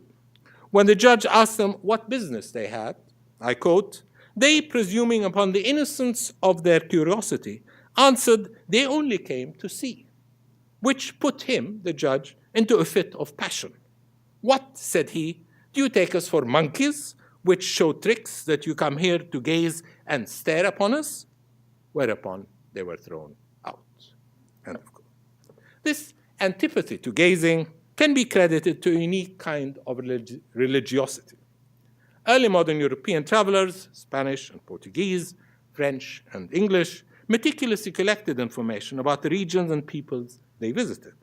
when the judge asked them what business they had, I quote, they, presuming upon the innocence of their curiosity, answered they only came to see, which put him, the judge, into a fit of passion. What, said he, do you take us for monkeys, which show tricks that you come here to gaze and stare upon us? Whereupon they were thrown out. End of quote. This antipathy to gazing can be credited to a unique kind of religiosity. Early modern European travelers, Spanish and Portuguese, French and English, meticulously collected information about the regions and peoples they visited,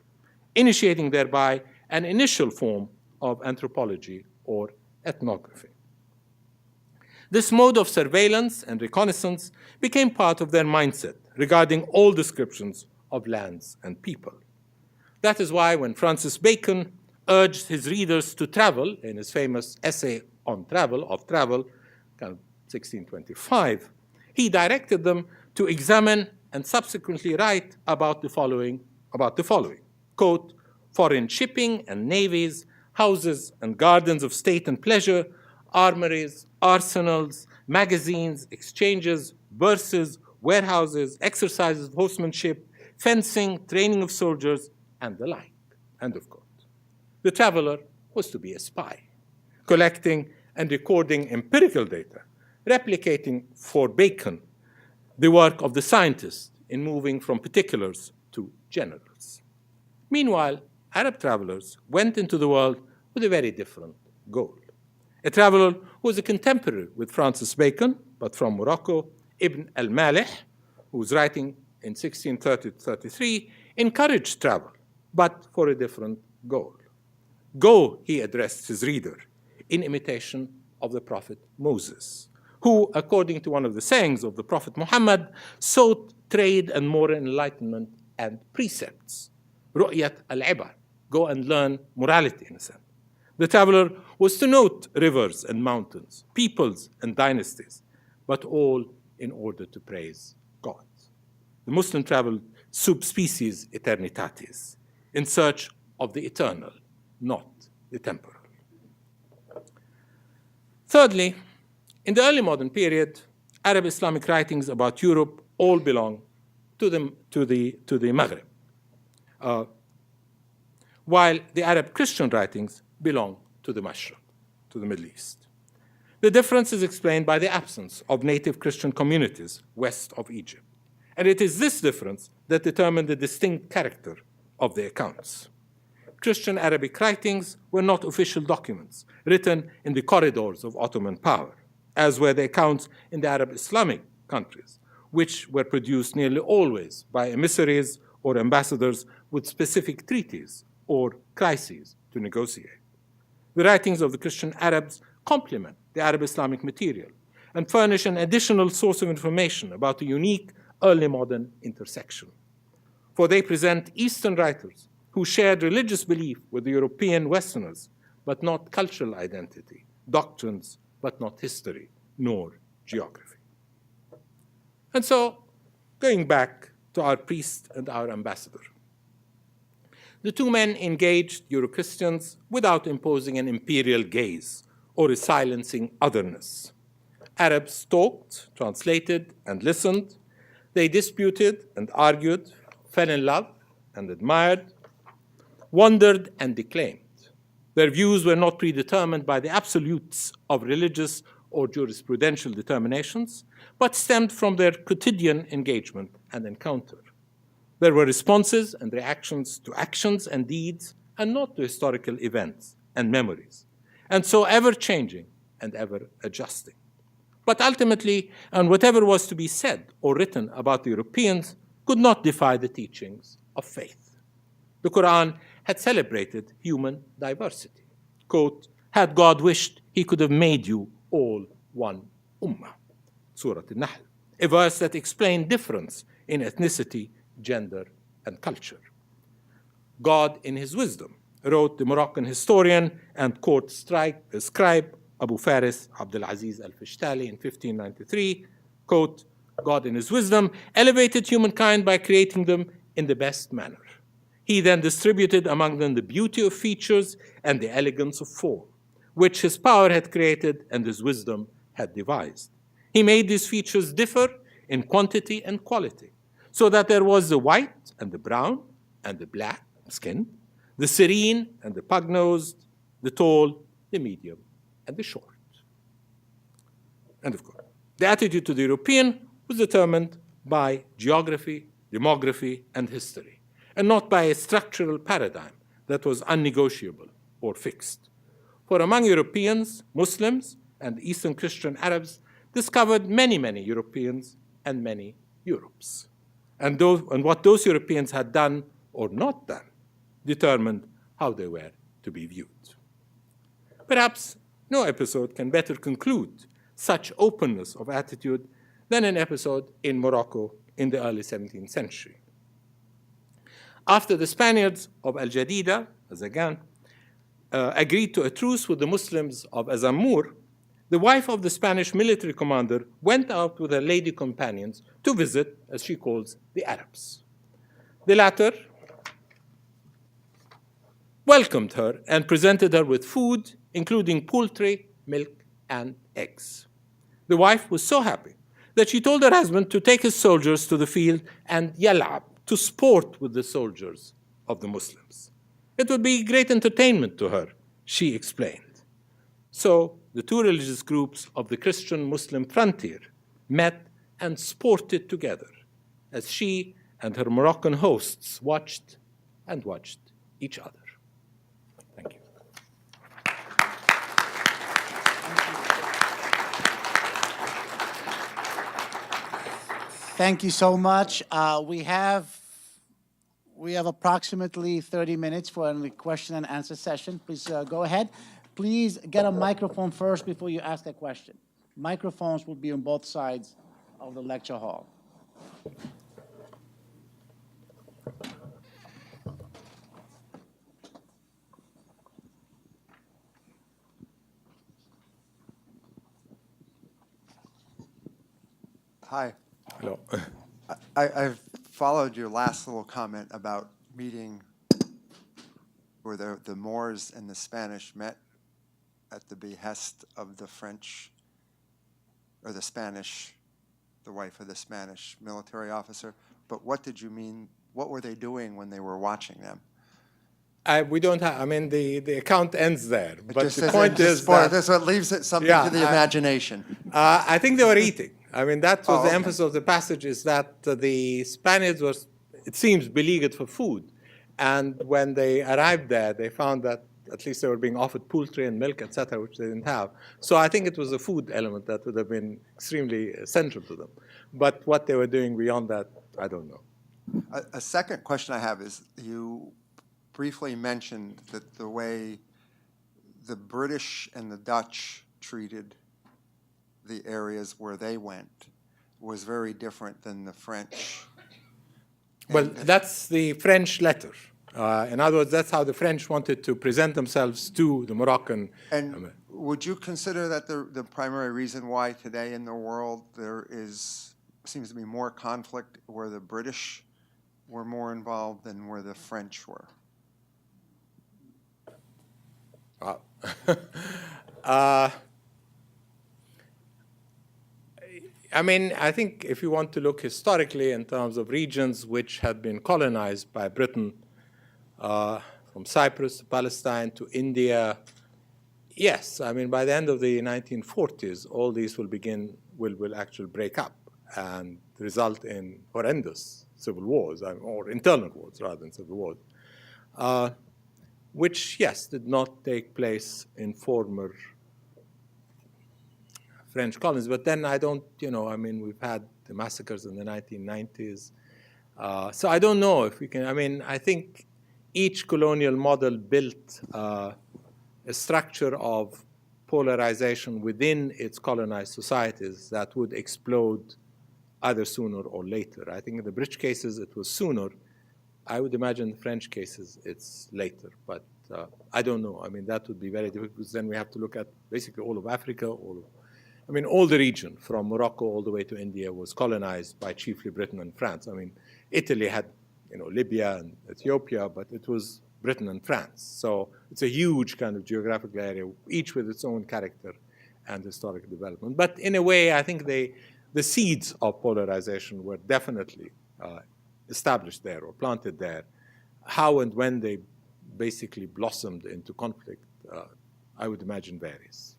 initiating thereby an initial form of anthropology or ethnography. This mode of surveillance and reconnaissance became part of their mindset regarding all descriptions of lands and people. That is why when Francis Bacon urged his readers to travel in his famous essay on travel, kind of 1625, he directed them to examine and subsequently write about the following, quote, foreign shipping and navies, houses and gardens of state and pleasure, armories, arsenals, magazines, exchanges, bourses, warehouses, exercises of horsemanship, fencing, training of soldiers, and the like, end of quote. The traveler was to be a spy, collecting and recording empirical data, replicating for Bacon the work of the scientist in moving from particulars to generals. Meanwhile, Arab travelers went into the world with a very different goal. A traveler who was a contemporary with Francis Bacon, but from Morocco, Ibn al-Malih, who was writing in 1630-33, encouraged travel, but for a different goal. Go, he addressed his reader, in imitation of the prophet Moses, who, according to one of the sayings of the prophet Muhammad, sought trade and moral enlightenment and precepts. Ru'yat al-ibar, go and learn morality in a sense. The traveler was to note rivers and mountains, peoples and dynasties, but all in order to praise God. The Muslim traveled sub species eternitatis, in search of the eternal, not the temporal. Thirdly, in the early modern period, Arab Islamic writings about Europe all belong to the Maghreb. while the Arab Christian writings belong to the Mashriq, to the Middle East. The difference is explained by the absence of native Christian communities west of Egypt. And it is this difference that determined the distinct character of the accounts. Christian Arabic writings were not official documents written in the corridors of Ottoman power, as were the accounts in the Arab Islamic countries, which were produced nearly always by emissaries or ambassadors with specific treaties or crises to negotiate. The writings of the Christian Arabs complement the Arab Islamic material and furnish an additional source of information about the unique early modern intersection. For they present Eastern writers who shared religious belief with the European Westerners, but not cultural identity, doctrines, but not history, nor geography. And so, going back to our priest and our ambassador, the two men engaged Euro-Christians without imposing an imperial gaze or a silencing otherness. Arabs talked, translated, and listened. They disputed and argued, fell in love and admired, wondered and declaimed. Their views were not predetermined by the absolutes of religious or jurisprudential determinations, but stemmed from their quotidian engagement and encounter. There were responses and reactions to actions and deeds, and not to historical events and memories, and so ever-changing and ever-adjusting. But ultimately, and whatever was to be said or written about the Europeans could not defy the teachings of faith. The Quran had celebrated human diversity. Quote, had God wished, he could have made you all one ummah. Surah Al-Nahl, a verse that explained difference in ethnicity, gender, and culture. God, in his wisdom, wrote the Moroccan historian and court scribe Abu Faris Abdulaziz al-Fishtali in 1593, quote, God, in his wisdom, elevated humankind by creating them in the best manner. He then distributed among them the beauty of features and the elegance of form, which his power had created and his wisdom had devised. He made these features differ in quantity and quality, so that there was the white and the brown and the black skin, the serene and the pug-nosed, the tall, the medium, and the short. And of course, the attitude to the European was determined by geography, demography, and history, and not by a structural paradigm that was unnegotiable or fixed. For among Europeans, Muslims, and Eastern Christian Arabs discovered many, many Europeans and many Europes. And what those Europeans had done or not done determined how they were to be viewed. Perhaps no episode can better conclude such openness of attitude than an episode in Morocco in the early 17th century. After the Spaniards of Al Jadida, Azagan, agreed to a truce with the Muslims of Azamur, the wife of the Spanish military commander went out with her lady companions to visit, as she calls, the Arabs. The latter welcomed her and presented her with food, including poultry, milk, and eggs. The wife was so happy that she told her husband to take his soldiers to the field and yal'ab, to sport with the soldiers of the Muslims. It would be great entertainment to her, she explained. So the two religious groups of the Christian-Muslim frontier met and sported together as she and her Moroccan hosts watched each other. Thank you. Thank you so much. We have approximately 30 minutes for a question and answer session. Please go ahead. Please get a microphone first before you ask a question. Microphones will be on both sides of the lecture hall. Hi. Hello. I've followed your last little comment about meeting where the Moors and the Spanish met at the behest of the French, or the Spanish, the wife of the Spanish military officer. But what did you mean? What were they doing when they were watching them? We don't have, I mean, the account ends there. But Just the as point just is spoil- that, that's what leaves it something Yeah, to the imagination. I think they were eating. I mean, that was Oh, the okay. emphasis of the passage, is that the Spaniards were, it seems, beleaguered for food. And when they arrived there, they found that at least they were being offered poultry and milk, etc., which they didn't have. So I think it was a food element that would have been extremely central to them. But what they were doing beyond that, I don't know. A second question I have is, you briefly mentioned that the way the British and the Dutch treated the areas where they went was very different than the French. Well, that's the French letter. In other words, that's how the French wanted to present themselves to the Moroccan. And would you consider that the primary reason why today in the world there seems to be more conflict where the British were more involved than where the French were? I mean, I think if you want to look historically in terms of regions which had been colonized by Britain, from Cyprus to Palestine to India, yes, I mean, by the end of the 1940s, all these will actually break up and result in horrendous civil wars, or internal wars rather than civil wars, which, yes, did not take place in former French colonies. But then I don't, I mean, we've had the massacres in the 1990s. So I don't know if we can, I mean, I think each colonial model built a structure of polarization within its colonized societies that would explode either sooner or later. I think in the British cases, it was sooner. I would imagine in the French cases, it's later. But I don't know. I mean, that would be very difficult, because then we have to look at basically all of Africa, all the region from Morocco all the way to India was colonized by chiefly Britain and France. I mean, Italy had, Libya and Ethiopia, but it was Britain and France. So it's a huge kind of geographical area, each with its own character and historical development. But in a way, I think the seeds of polarization were definitely established there or planted there. How and when they basically blossomed into conflict, I would imagine varies.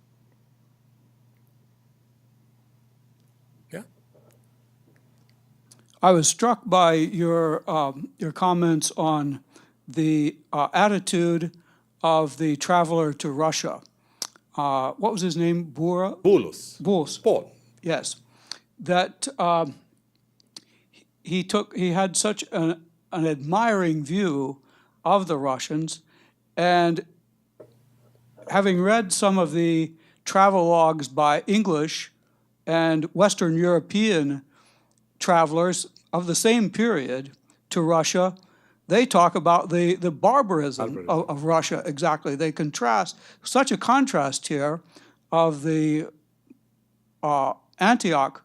Yeah? I was struck by your comments on the attitude of the traveler to Russia. What was his name? Bulus. Paul. Yes, that he had such an admiring view of the Russians, and having read some of the travelogues by English and Western European travelers of the same period to Russia, they talk about the barbarism of Russia. Exactly. They contrast, such a contrast here of the Antioch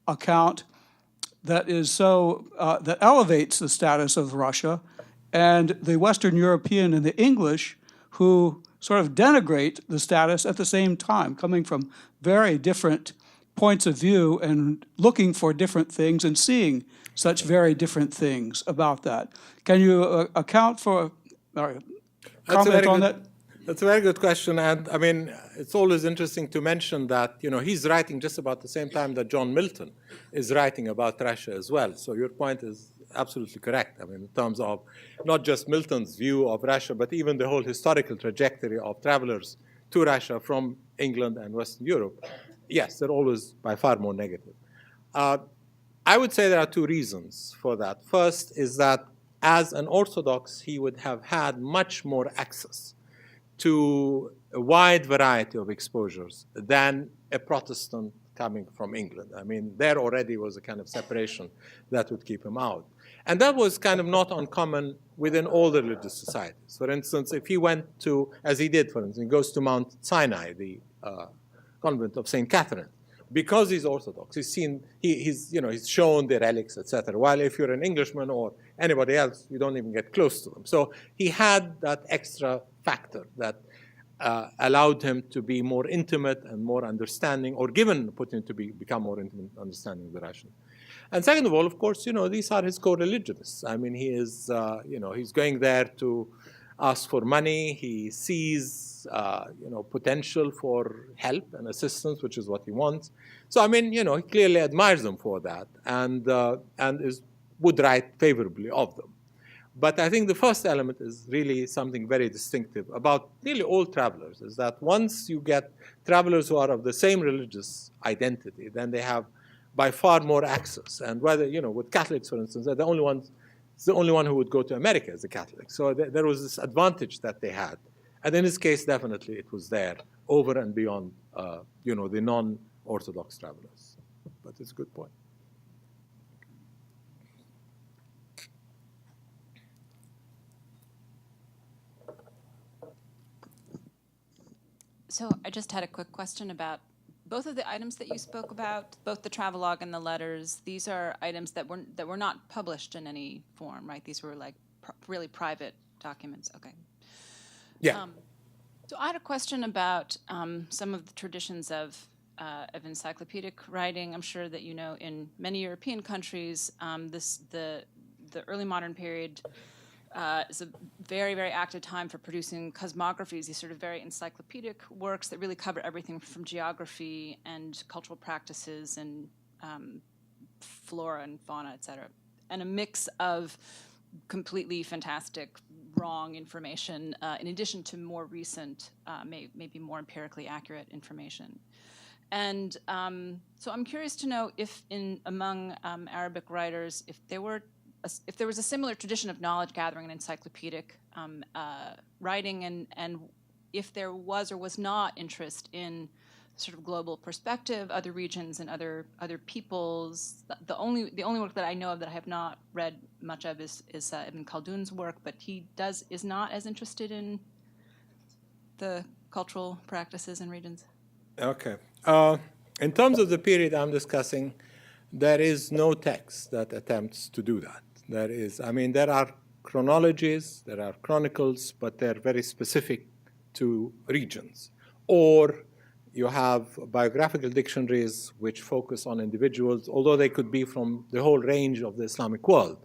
account that is so, that elevates the status of Russia, and the Western European and the English who sort of denigrate the status at the same time, coming from very different points of view and looking for different things and seeing such very different things about that. Can you account for, or comment on that? That's a very good question. And I mean, it's always interesting to mention that, he's writing just about the same time that John Milton is writing about Russia as well. So your point is absolutely correct. I mean, in terms of not just Milton's view of Russia, but even the whole historical trajectory of travelers to Russia from England and Western Europe. Yes, they're always by far more negative. I would say there are two reasons for that. First is that as an Orthodox, he would have had much more access to a wide variety of exposures than a Protestant coming from England. I mean, there already was a kind of separation that would keep him out. And that was kind of not uncommon within all the religious societies. For instance, if he went to, as he did, for instance, he goes to Mount Sinai, the convent of St. Catherine, because he's Orthodox, he's shown the relics, etc. While if you're an Englishman or anybody else, you don't even get close to them. So he had that extra factor that allowed him to be more intimate and more understanding, or put him to become more intimate, understanding of the Russian. And second of all, of course, these are his co-religionists. I mean, he is, he's going there to ask for money. He sees, potential for help and assistance, which is what he wants. So, I mean, he clearly admires them for that and would write favorably of them. But I think the first element is really something very distinctive about nearly all travelers, is that once you get travelers who are of the same religious identity, then they have by far more access. And whether, with Catholics, for instance, they're the only one who would go to America as a Catholic. So there was this advantage that they had. And in this case, definitely it was there over and beyond, the non-Orthodox travelers. But it's a good point. So I just had a quick question about both of the items that you spoke about, both the travelogue and the letters. These are items that were not published in any form, right? These were like really private documents. Okay. Yeah. So I had a question about some of the traditions of encyclopedic writing. I'm sure that in many European countries, the early modern period is a very, very active time for producing cosmographies, these sort of very encyclopedic works that really cover everything from geography and cultural practices and flora and fauna, et cetera, and a mix of completely fantastic, wrong information in addition to more recent, maybe more empirically accurate information. And so I'm curious to know if among Arabic writers, if there was a similar tradition of knowledge gathering and encyclopedic writing, and if there was or was not interest in sort of global perspective, other regions and other peoples. The only work that I know of that I have not read much of is Ibn Khaldun's work, but he is not as interested in the cultural practices and regions. Okay. In terms of the period I'm discussing, there is no text that attempts to do that. There are chronologies, there are chronicles, but they're very specific to regions. Or you have biographical dictionaries which focus on individuals, although they could be from the whole range of the Islamic world.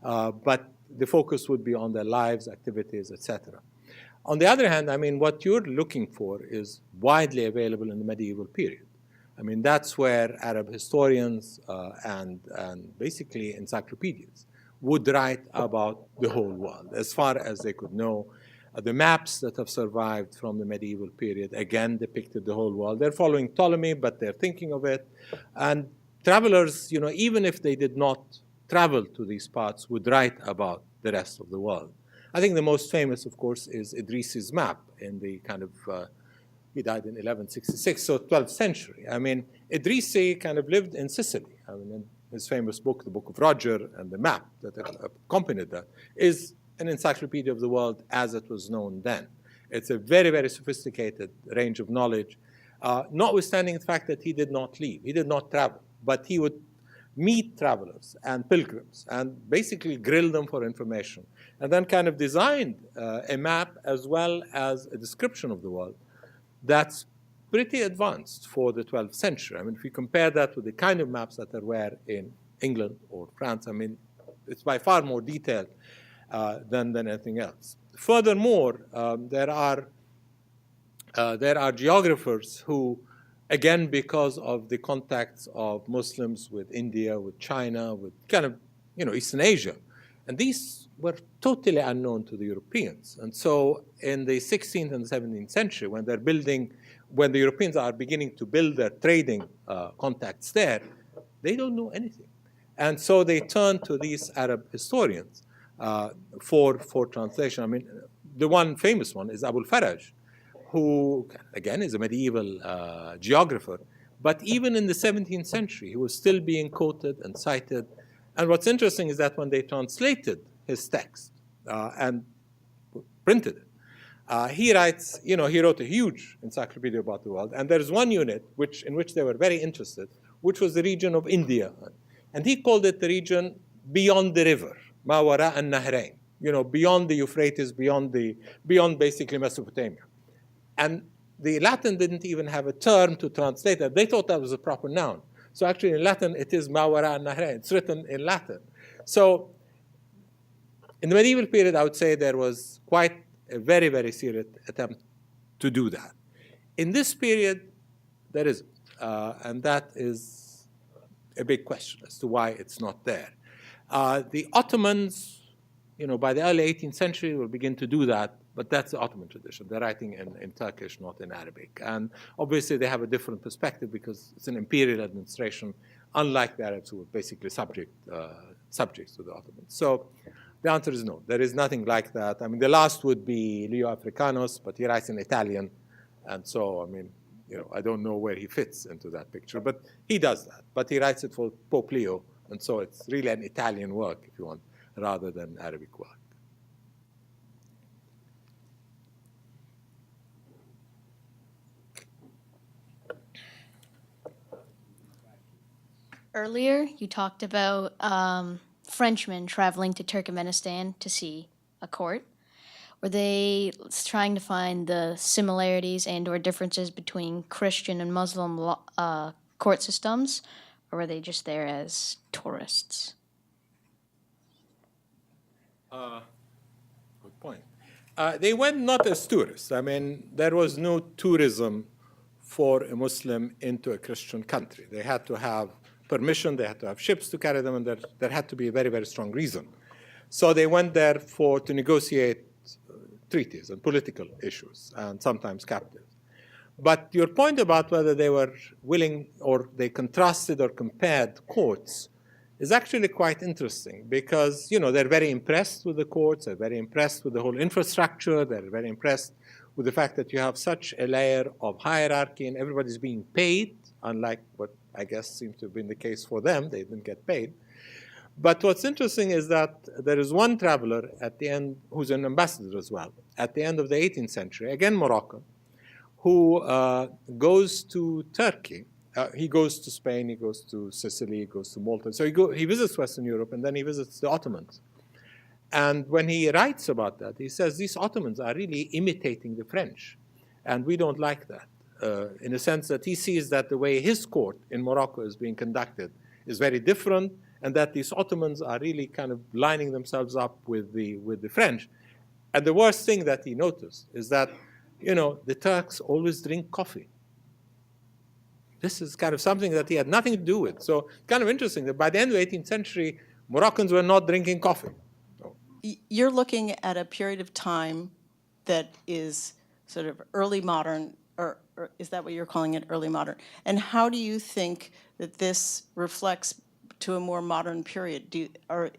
But the focus would be on their lives, activities, etc. On the other hand, what you're looking for is widely available in the medieval period. That's where Arab historians and basically encyclopedias would write about the whole world, as far as they could know. The maps that have survived from the medieval period, again, depicted the whole world. They're following Ptolemy, but they're thinking of it. And travelers, even if they did not travel to these parts, would write about the rest of the world. I think the most famous, of course, is Idrisi's map in the kind of, he died in 1166, so 12th century. Idrisi kind of lived in Sicily. In his famous book, the Book of Roger, and the map that accompanied that is an encyclopedia of the world as it was known then. It's a very, very sophisticated range of knowledge, notwithstanding the fact that he did not leave. He did not travel, but he would meet travelers and pilgrims and basically grill them for information, and then kind of designed a map as well as a description of the world that's pretty advanced for the 12th century. If you compare that with the kind of maps that there were in England or France, it's by far more detailed than anything else. Furthermore, there are geographers who, again, because of the contacts of Muslims with India, with China, with kind of, Eastern Asia, and these were totally unknown to the Europeans. And so in the 16th and 17th century, when the Europeans are beginning to build their trading contacts there, they don't know anything. And so they turn to these Arab historians for translation. The one famous one is Abu al-Faraj, who, again, is a medieval geographer. But even in the 17th century, he was still being quoted and cited. And what's interesting is that when they translated his text and printed it, he writes, he wrote a huge encyclopedia about the world. And there's one unit in which they were very interested, which was the region of India. And he called it the region beyond the river, Ma wara an-Nahrain, beyond the Euphrates, beyond basically Mesopotamia. And the Latin didn't even have a term to translate that. They thought that was a proper noun. So actually in Latin, it is Ma wara an-nahrain. It's written in Latin. So in the medieval period, I would say there was quite a very, very serious attempt to do that. In this period, there isn't. And that is a big question as to why it's not there. The Ottomans, by the early 18th century will begin to do that, but that's the Ottoman tradition. They're writing in Turkish, not in Arabic. And obviously they have a different perspective because it's an imperial administration, unlike the Arabs who were basically subjects to the Ottomans. So the answer is no. There is nothing like that. I mean, the last would be Leo Africanus, but he writes in Italian. And so, I mean, I don't know where he fits into that picture, but he does that. But he writes it for Pope Leo, and so it's really an Italian work, if you want, rather than Arabic work. Earlier, you talked about Frenchmen traveling to Turkmenistan to see a court. Were they trying to find the similarities and or differences between Christian and Muslim court systems, or were they just there as tourists? Good point. They went not as tourists. I mean, there was no tourism for a Muslim into a Christian country. They had to have permission, they had to have ships to carry them, and there had to be a very, very strong reason. So they went there to negotiate treaties and political issues, and sometimes captives. But your point about whether they were willing or they contrasted or compared courts is actually quite interesting because, they're very impressed with the courts, they're very impressed with the whole infrastructure, they're very impressed with the fact that you have such a layer of hierarchy and everybody's being paid, unlike what I guess seems to have been the case for them. They didn't get paid. But what's interesting is that there is one traveler at the end, who's an ambassador as well, at the end of the 18th century, again Moroccan, who goes to Turkey. He goes to Spain, he goes to Sicily, he goes to Malta. So he visits Western Europe, and then he visits the Ottomans. And when he writes about that, he says, these Ottomans are really imitating the French, and we don't like that. In a sense that he sees that the way his court in Morocco is being conducted is very different, and that these Ottomans are really kind of lining themselves up with the French. And the worst thing that he noticed is that, the Turks always drink coffee. This is kind of something that he had nothing to do with. So kind of interesting that by the end of the 18th century, Moroccans were not drinking coffee. You're looking at a period of time that is sort of early modern, or is that what you're calling it, early modern? And how do you think that this reflects to a more modern period?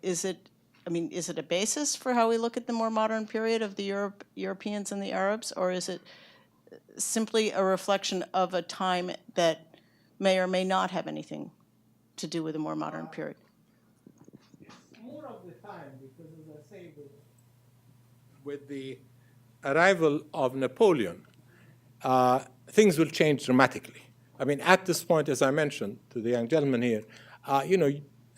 Is it a basis for how we look at the more modern period of the Europeans and the Arabs, or is it simply a reflection of a time that may or may not have anything to do with a more modern period? More of the time, because as I say, with the arrival of Napoleon, things will change dramatically. I mean, at this point, as I mentioned to the young gentleman here,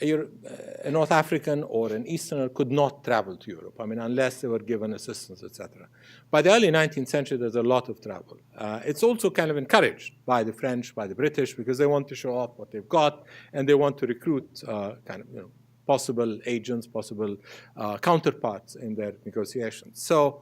a North African or an Easterner could not travel to Europe, unless they were given assistance, etc. By the early 19th century, there's a lot of travel. It's also kind of encouraged by the French, by the British, because they want to show off what they've got, and they want to recruit possible agents, possible counterparts in their negotiations. So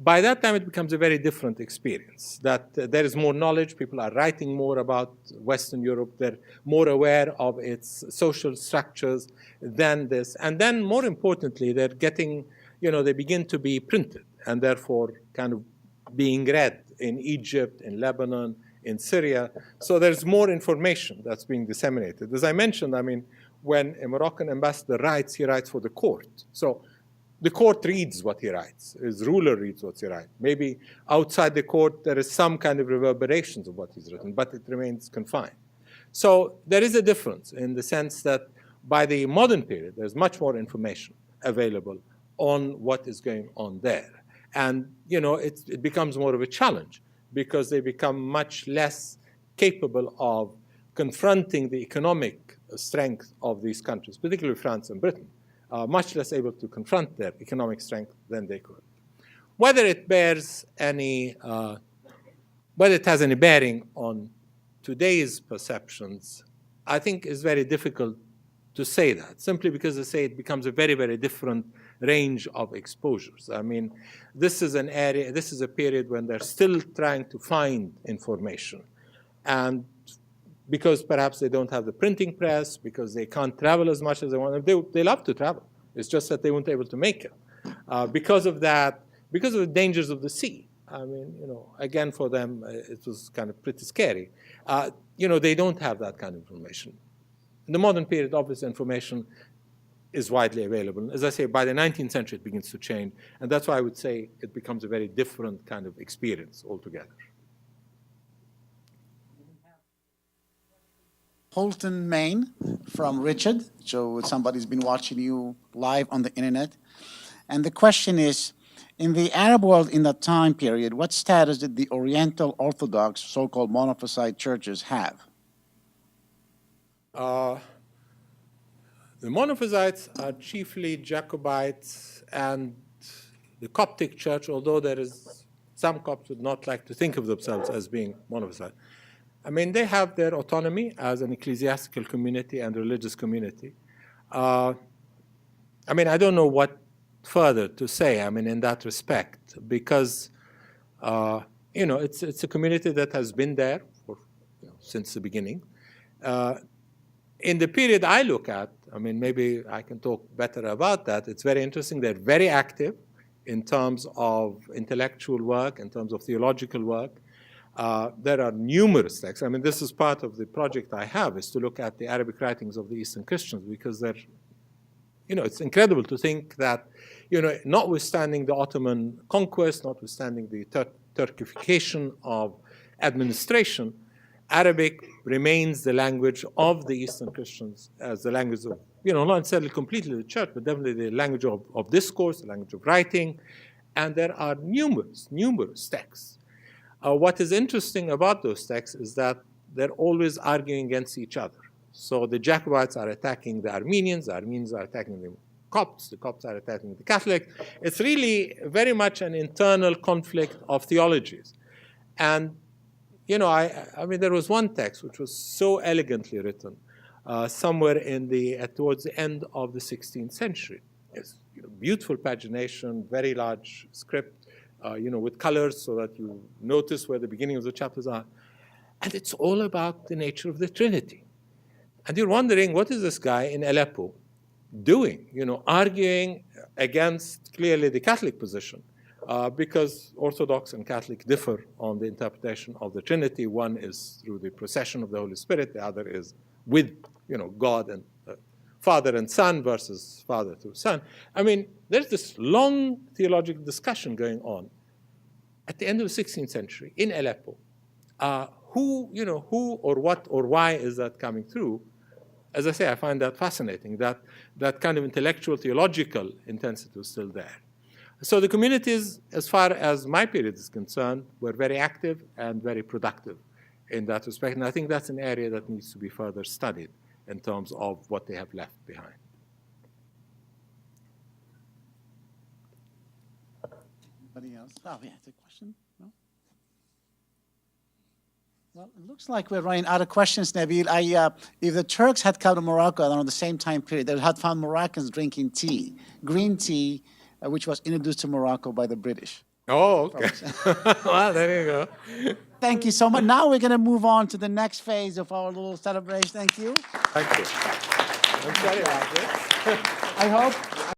by that time, it becomes a very different experience, that there is more knowledge. People are writing more about Western Europe. They're more aware of its social structures than this. And then, more importantly, they're getting, they begin to be printed and therefore kind of being read in Egypt, in Lebanon, in Syria. So there's more information that's being disseminated. As I mentioned, when a Moroccan ambassador writes, he writes for the court. So the court reads what he writes. His ruler reads what he writes. Maybe outside the court, there is some kind of reverberations of what he's written, but it remains confined. So there is a difference in the sense that by the modern period, there's much more information available on what is going on there. And, it becomes more of a challenge because they become much less capable of confronting the economic strength of these countries, particularly France and Britain. Much less able to confront their economic strength than they could. Whether it has any bearing on today's perceptions, I think is very difficult to say that, simply because I say it becomes a very, very different range of exposures. I mean, this is an area, this is a period when they're still trying to find information. And because perhaps they don't have the printing press, because they can't travel as much as they want, they love to travel. It's just that they weren't able to make it. Because of that, because of the dangers of the sea. I mean, again, for them, it was kind of pretty scary. They don't have that kind of information. In the modern period, obviously, information is widely available. As I say, by the 19th century, it begins to change. And that's why I would say it becomes a very different kind of experience altogether. Holton, Maine, from Richard. So somebody's been watching you live on the internet. And the question is, in the Arab world in that time period, what status did the Oriental Orthodox, so-called Monophysite churches have? The Monophysites are chiefly Jacobites, and the Coptic Church, although there is some Copts would not like to think of themselves as being Monophysite. I mean, they have their autonomy as an ecclesiastical community and religious community. I mean, I don't know what further to say, I mean, in that respect, because, it's a community that has been there for, since the beginning. In the period I look at, I mean, maybe I can talk better about that. It's very interesting. They're very active in terms of intellectual work, in terms of theological work. There are numerous texts. I mean, this is part of the project I have, is to look at the Arabic writings of the Eastern Christians, because they're, it's incredible to think that, notwithstanding the Ottoman conquest, notwithstanding the Turkification of administration, Arabic remains the language of the Eastern Christians as the language of, not necessarily completely the church, but definitely the language of discourse, the language of writing. And there are numerous texts. What is interesting about those texts is that they're always arguing against each other. So the Jacobites are attacking the Armenians are attacking the Copts are attacking the Catholics. It's really very much an internal conflict of theologies. And I mean, there was one text which was so elegantly written somewhere towards the end of the 16th century. It's beautiful pagination, very large script, with colors so that you notice where the beginning of the chapters are. And it's all about the nature of the Trinity. And you're wondering, what is this guy in Aleppo doing? Arguing against clearly the Catholic position. Because Orthodox and Catholic differ on the interpretation of the Trinity. One is through the procession of the Holy Spirit. The other is with, God and Father and Son versus Father through Son. I mean, there's this long theological discussion going on at the end of the 16th century in Aleppo. Who or what or why is that coming through? As I say, I find that fascinating, that kind of intellectual, theological intensity was still there. So the communities, as far as my period is concerned, were very active and very productive in that respect. And I think that's an area that needs to be further studied in terms of what they have left behind. Anybody else? Oh, yeah, it's a question? No? Well, it looks like we're running out of questions, Nabil. If the Turks had come to Morocco around the same time period, they had found Moroccans drinking tea, green tea, which was introduced to Morocco by the British. Oh, okay. Well, there you go. Thank you so much. Now we're going to move on to the next phase of our little celebration. Thank you. Thank you. I'm sorry about this. I hope